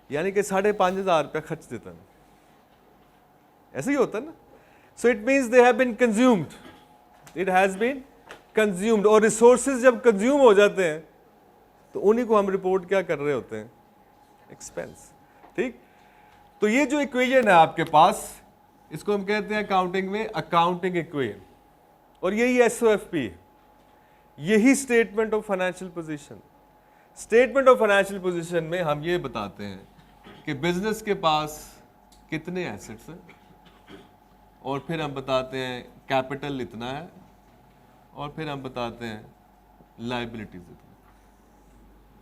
[SPEAKER 1] यानी कि 5,500 रुपया खर्च देता है। ऐसे ही होता है ना। So it means they have been consumed, it has been consumed. और रिसोर्सेज जब कंज्यूम हो जाते हैं तो उन्हीं को हम रिपोर्ट क्या कर रहे होते हैं, एक्सपेंस। ठीक, तो ये जो इक्वेशन है आपके पास, इसको हम कहते हैं अकाउंटिंग में अकाउंटिंग इक्वेशन, और यही SOFP है। यही statement of financial position. Statement of financial position में हम ये बताते हैं कि बिजनेस के पास कितने एसेट्स हैं, और फिर हम बताते हैं कैपिटल इतना है, और फिर हम बताते हैं लायबिलिटीज इतना।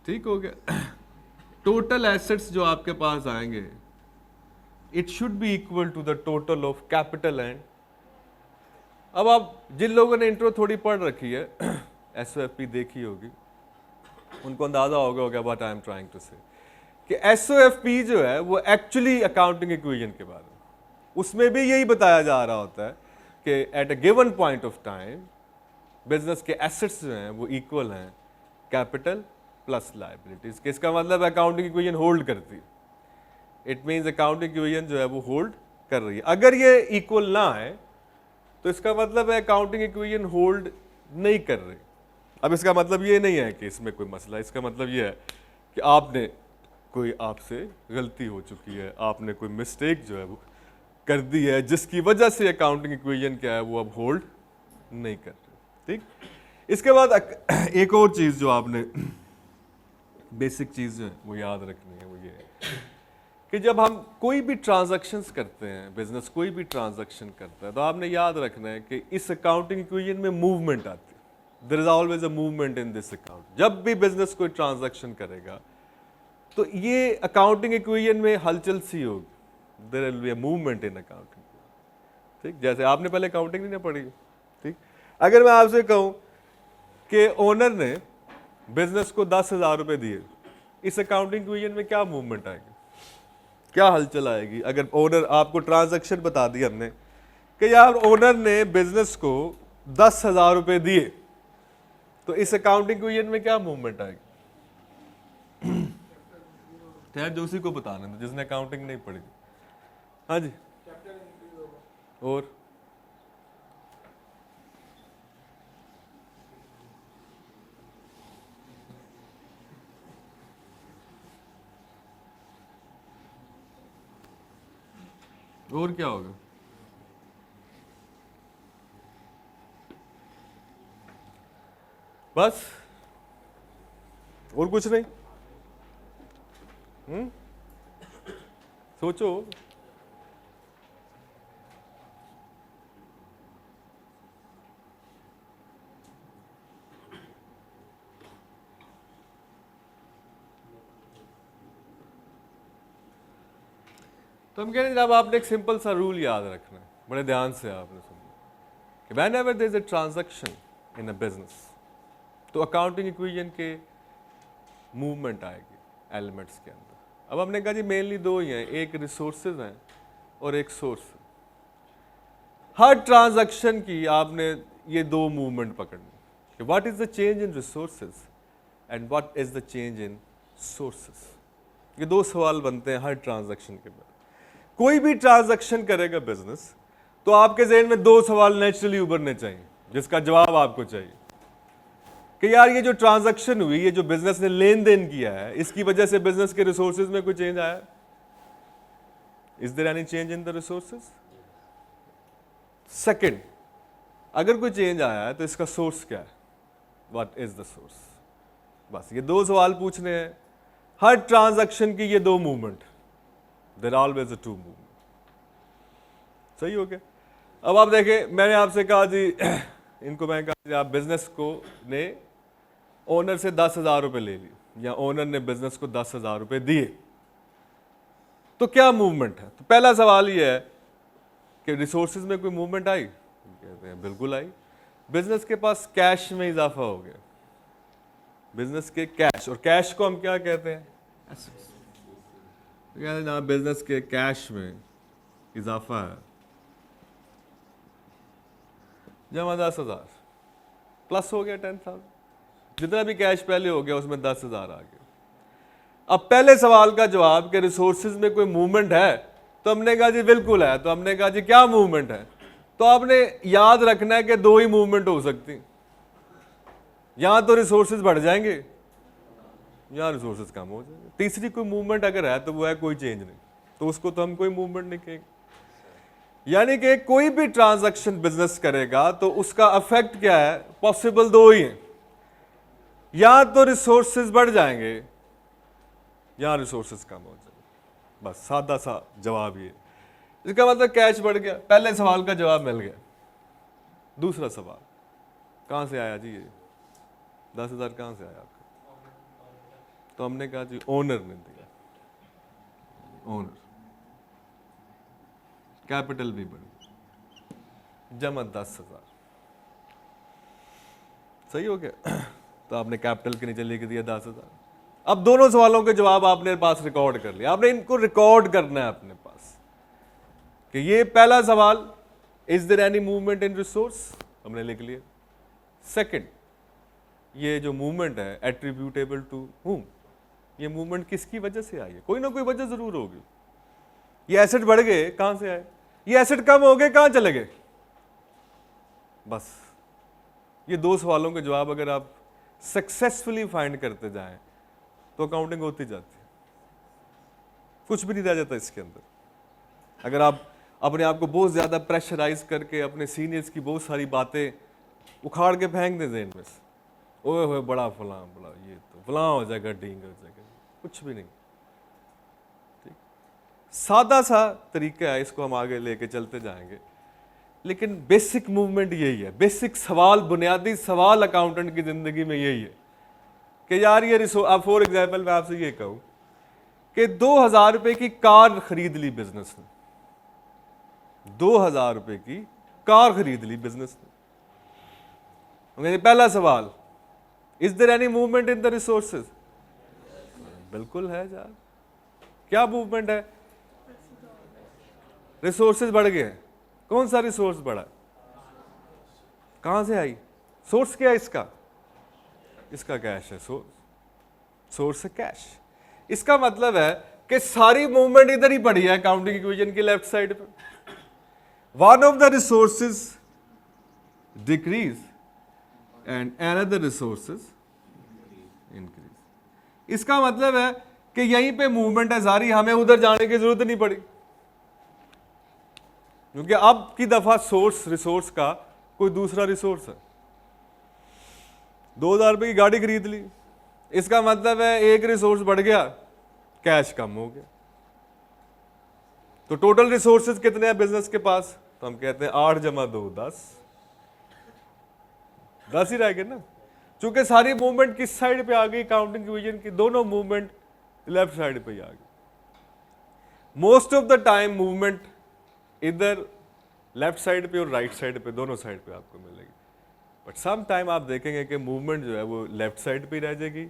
[SPEAKER 1] ठीक हो गया। टोटल एसेट्स जो आपके पास आएंगे, it should be equal to the total of capital and. अब आप जिन लोगों ने इंट्रो थोड़ी पढ़ रखी है, एसओएफपी देखी होगी, उनको अंदाजा होगा what I am trying to say, कि एसओएफपी जो है वो एक्चुअली अकाउंटिंग इक्वेशन के बारे में, उसमें भी यही बताया जा रहा होता है कि at a given point of time business के एसेट्स जो हैं वो इक्वल हैं कैपिटल प्लस लायबिलिटीज। इसका मतलब अकाउंटिंग इक्वेशन होल्ड करती है। इट मीन्स अकाउंटिंग इक्वेशन जो है वो होल्ड कर रही है। अगर ये इक्वल ना है तो इसका मतलब है अकाउंटिंग इक्वेशन होल्ड नहीं कर रही। अब इसका मतलब ये नहीं है कि इसमें कोई मसला है, इसका मतलब ये है कि आपने कोई आपसे गलती हो चुकी है, आपने कोई मिस्टेक जो है वो कर दी है, जिसकी वजह से अकाउंटिंग इक्वेशन क्या है वो अब होल्ड नहीं कर रही। ठीक, इसके बाद एक और चीज़ जो आपने बेसिक चीज़ जो है वो याद रखनी है, वो ये है कि जब हम कोई भी ट्रांजैक्शंस करते हैं, बिजनेस कोई भी ट्रांजैक्शन करता है, तो आपने याद रखना है कि इस अकाउंटिंग इक्वेशन में मूवमेंट आती है। There is always a movement in this account. जब भी बिजनेस कोई ट्रांजैक्शन करेगा तो ये अकाउंटिंग इक्वेशन में हलचल सी होगी, there will be a movement in accounting. ठीक, जैसे आपने पहले अकाउंटिंग नहीं पढ़ी। ठीक, अगर मैं आपसे कहूँ कि ओनर ने बिजनेस को 10,000 रुपये दिए, इस अकाउंटिंग इक्वेशन में क्या मूवमेंट आएगी, क्या हलचल आएगी? अगर ओनर, आपको ट्रांजैक्शन बता दी हमने कि यार ओनर ने बिजनेस को 10,000 रुपये दिए, तो इस अकाउंटिंग इक्वेशन में क्या मूवमेंट आएगी? खैर जो उसी को बताना है जिसने अकाउंटिंग नहीं पढ़ी। हाँ जी, और क्या होगा? बस, और कुछ नहीं। सोचो। तो हम कह रहे हैं जब आपने एक सिंपल सा रूल याद रखना है, बड़े ध्यान से आपने सुनना कि whenever there is a transaction in a business, तो अकाउंटिंग इक्वेशन के मूवमेंट आएगी एलिमेंट्स के अंदर। अब हमने कहा जी मेनली दो ही हैं, एक रिसोर्सेज हैं और एक सोर्स। हर ट्रांजैक्शन की आपने ये दो मूवमेंट पकड़नी कि what is the change in resources and what is the change in sources. ये दो सवाल बनते हैं हर ट्रांजैक्शन के बाद। कोई भी ट्रांजैक्शन करेगा बिजनेस तो आपके ज़हन में दो सवाल नेचुरली उभरने चाहिए जिसका जवाब आपको चाहिए कि यार ये जो ट्रांजैक्शन हुई, ये जो बिजनेस ने लेन देन किया है, इसकी वजह से बिजनेस के रिसोर्सेज में कोई चेंज आया? Is there any change in the resources? Second, अगर कोई चेंज आया है तो इसका सोर्स क्या है? What is the source? बस ये दो सवाल पूछने हैं हर ट्रांजैक्शन की, ये दो movement, there always a two movement. सही हो गया? अब आप देखें, मैंने आपसे कहा जी इनको मैं कहा जी आप बिजनेस को ने ओनर से 10,000 रुपये ले लिए या ओनर ने बिजनेस को 10,000 रुपये दिए, तो क्या मूवमेंट है? तो पहला सवाल ये है कि रिसोर्सेज में कोई मूवमेंट आई? कहते हैं बिल्कुल आई। बिजनेस के पास कैश में इजाफा हो गया, बिजनेस के कैश, और कैश को हम क्या कहते हैं? एसेट्स। कहते हैं ना बिजनेस के कैश में इजाफा है, जमा 10,000 प्लस हो गया 10,000, जितना भी कैश पहले हो गया उसमें 10,000 आ गया। अब पहले सवाल का जवाब कि रिसोर्सेज में कोई मूवमेंट है, तो हमने कहा जी बिल्कुल है। तो हमने कहा जी क्या मूवमेंट है? तो आपने याद रखना है कि दो ही मूवमेंट हो सकती, यहां तो रिसोर्सेज बढ़ जाएंगे, यहां रिसोर्सेज कम हो जाएंगे। तीसरी कोई मूवमेंट अगर है तो वो है कोई चेंज नहीं, तो उसको तो हम कोई मूवमेंट नहीं कहेंगे। यानी कि कोई भी ट्रांजैक्शन बिजनेस करेगा तो उसका अफेक्ट क्या है? पॉसिबल दो ही है, या तो रिसोर्सेज बढ़ जाएंगे या रिसोर्सेज कम हो जाएंगे। बस सादा सा जवाब ये। इसका मतलब कैश बढ़ गया, पहले सवाल का जवाब मिल गया। दूसरा सवाल कहाँ से आया जी? ये 10,000 कहाँ से आया आपका? तो हमने कहा जी ओनर ने दिया, ओनर। कैपिटल भी बढ़ गया, जमा 10,000, सही हो गया। तो आपने कैपिटल के नीचे लिख दिया 10,000। अब दोनों सवालों के जवाब आपने पास रिकॉर्ड कर लिया। आपने इनको रिकॉर्ड करना है अपने पास कि ये पहला सवाल, is there any movement in resource, हमने लिख लिया। सेकंड, ये जो मूवमेंट है एट्रीब्यूटेबल टू हुम, ये मूवमेंट किसकी वजह से आई है? कोई ना कोई वजह जरूर होगी। ये एसेट बढ़ गए, कहां से आए? ये एसेट कम हो गए, कहां चले गए? बस ये दो सवालों के जवाब अगर आप सक्सेसफुली फाइंड करते जाएं तो अकाउंटिंग होती जाती है, कुछ भी नहीं रह जाता इसके अंदर। अगर आप अपने आप को बहुत ज्यादा प्रेशराइज करके अपने सीनियर्स की बहुत सारी बातें उखाड़ के फेंक दें जेन में से, ओए होए बड़ा फलां, बड़ा ये तो फलां हो जाएगा, डींग हो जाएगा, कुछ भी नहीं। ठीक, सादा सा तरीका है, इसको हम आगे लेके चलते जाएंगे। लेकिन बेसिक मूवमेंट यही है, बेसिक सवाल, बुनियादी सवाल अकाउंटेंट की जिंदगी में यही है कि यार ये अब फॉर एग्जाम्पल मैं आपसे ये कहूं कि 2,000 रुपए की कार खरीद ली बिजनेस ने, 2,000 रुपए की कार खरीद ली बिजनेस ने। पहला सवाल, is there any movement in the resources? बिल्कुल है यार। क्या मूवमेंट है? रिसोर्सेज बढ़ गए हैं। कौन सा रिसोर्स बढ़ा? कहां से आई? सोर्स क्या है इसका? इसका कैश है, सोर्स है कैश। इसका मतलब है कि सारी मूवमेंट इधर ही पड़ी है अकाउंटिंग इक्वेशन की लेफ्ट साइड पे। One of the resources decrease and another resources increase. इसका मतलब है कि यहीं पे मूवमेंट है सारी, हमें उधर जाने की जरूरत नहीं पड़ी, क्योंकि अब की दफा सोर्स रिसोर्स का कोई दूसरा रिसोर्स है। 2,000 रुपए की गाड़ी खरीद ली, इसका मतलब है एक रिसोर्स बढ़ गया, कैश कम हो गया। तो टोटल रिसोर्सेज कितने हैं बिजनेस के पास? तो हम कहते हैं 8 जमा 2 10, 10 ही रह गए ना। चूंकि सारी मूवमेंट किस साइड पे आ गई अकाउंटिंग डिवीजन की? दोनों मूवमेंट लेफ्ट साइड पे ही आ गई। Most of the time movement इधर लेफ्ट साइड पे और राइट साइड पे, दोनों साइड पे आपको मिलेगी। बट सम टाइम आप देखेंगे कि मूवमेंट जो है वो लेफ्ट साइड पे ही रह जाएगी,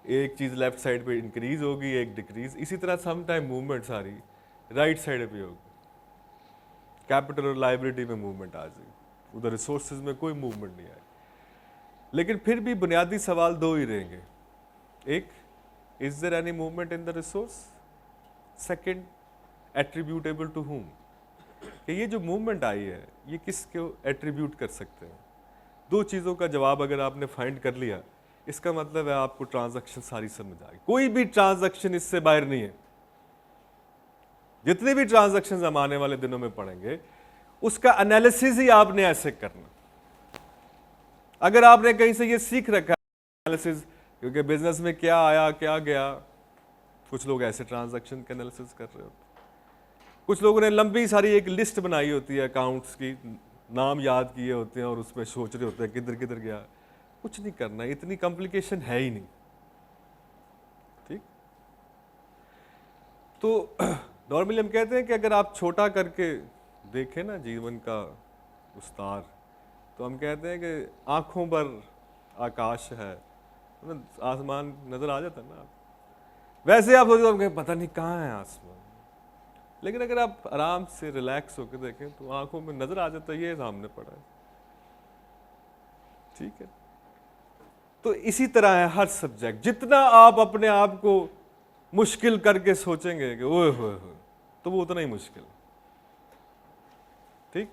[SPEAKER 1] एक चीज़ लेफ्ट साइड पे इंक्रीज होगी, एक डिक्रीज। इसी तरह सम टाइम मूवमेंट सारी राइट साइड पे होगी। कैपिटल और लायबिलिटी में मूवमेंट आ जाएगी, उधर रिसोर्सेज में कोई मूवमेंट नहीं आएगी। लेकिन फिर भी बुनियादी सवाल दो ही रहेंगे। एक, is there any movement in the resource? Second, attributable to whom, कि ये जो मूवमेंट आई है ये किसको एट्रीब्यूट कर सकते हैं। दो चीज़ों का जवाब अगर आपने फाइंड कर लिया, इसका मतलब है आपको ट्रांजैक्शन सारी समझ आ गई। कोई भी ट्रांजैक्शन इससे बाहर नहीं है। जितने भी ट्रांजैक्शन हम आने वाले दिनों में पढ़ेंगे, उसका एनालिसिस ही आपने ऐसे करना। अगर आपने कहीं से ये सीख रखा है एनालिसिस, क्योंकि बिजनेस में क्या आया क्या गया, कुछ लोग ऐसे ट्रांजैक्शन का एनालिसिस कर रहे होते, कुछ लोगों ने लंबी सारी एक लिस्ट बनाई होती है अकाउंट्स की, नाम याद किए होते हैं और उसमें सोच रहे होते हैं किधर किधर गया। कुछ नहीं करना, इतनी कॉम्प्लिकेशन है ही नहीं। ठीक, तो नॉर्मली हम कहते हैं कि अगर आप छोटा करके देखें ना जीवन का विस्तार, तो हम कहते हैं कि आंखों पर आकाश है, आसमान नजर आ जाता है ना। वैसे आप सोचते हो पता नहीं कहाँ है आसमान, लेकिन अगर आप आराम से रिलैक्स होकर देखें तो आंखों में नजर आ जाता है ये सामने पड़ा है। ठीक है, तो इसी तरह है हर सब्जेक्ट। जितना आप अपने आप को मुश्किल करके सोचेंगे कि ओए होए होए, तो वो उतना ही मुश्किल। ठीक,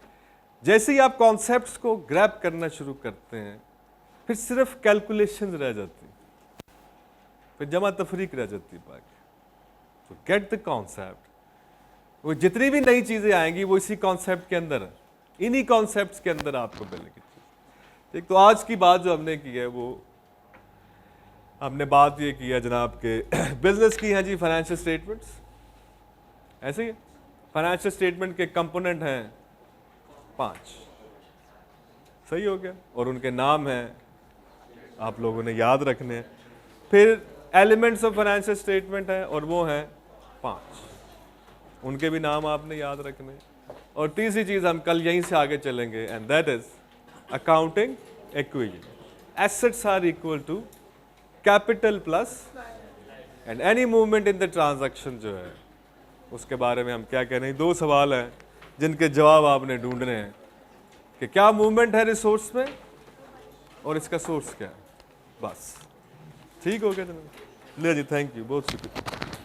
[SPEAKER 1] जैसे ही आप कॉन्सेप्ट्स को ग्रैब करना शुरू करते हैं, फिर सिर्फ कैलकुलेशंस रह जाती, फिर जमा तफरीक रह जाती है बाकी। तो गेट द कॉन्सेप्ट, वो जितनी भी नई चीजें आएंगी वो इसी कॉन्सेप्ट के अंदर है, इन्हीं कॉन्सेप्ट्स के अंदर आपको मिलेगी। ठीक, तो आज की बात जो हमने की है वो हमने बात ये की है जनाब के बिजनेस की है जी फाइनेंशियल स्टेटमेंट्स, ऐसे ही फाइनेंशियल स्टेटमेंट के कंपोनेंट हैं 5, सही हो गया, और उनके नाम हैं आप लोगों ने याद रखने हैं। फिर एलिमेंट्स ऑफ फाइनेंशियल स्टेटमेंट हैं और वो हैं 5, उनके भी नाम आपने याद रखने। और तीसरी चीज़ हम कल यहीं से आगे चलेंगे and that is accounting equity. Assets are equal to capital plus and any movement in the transaction जो है उसके बारे में हम क्या कह रहे हैं। 2 सवाल हैं जिनके जवाब आपने ढूंढने हैं कि क्या मूवमेंट है रिसोर्स में और इसका सोर्स क्या है, बस। ठीक हो गया जनाब, ले जी, थैंक यू, बहुत शुक्रिया।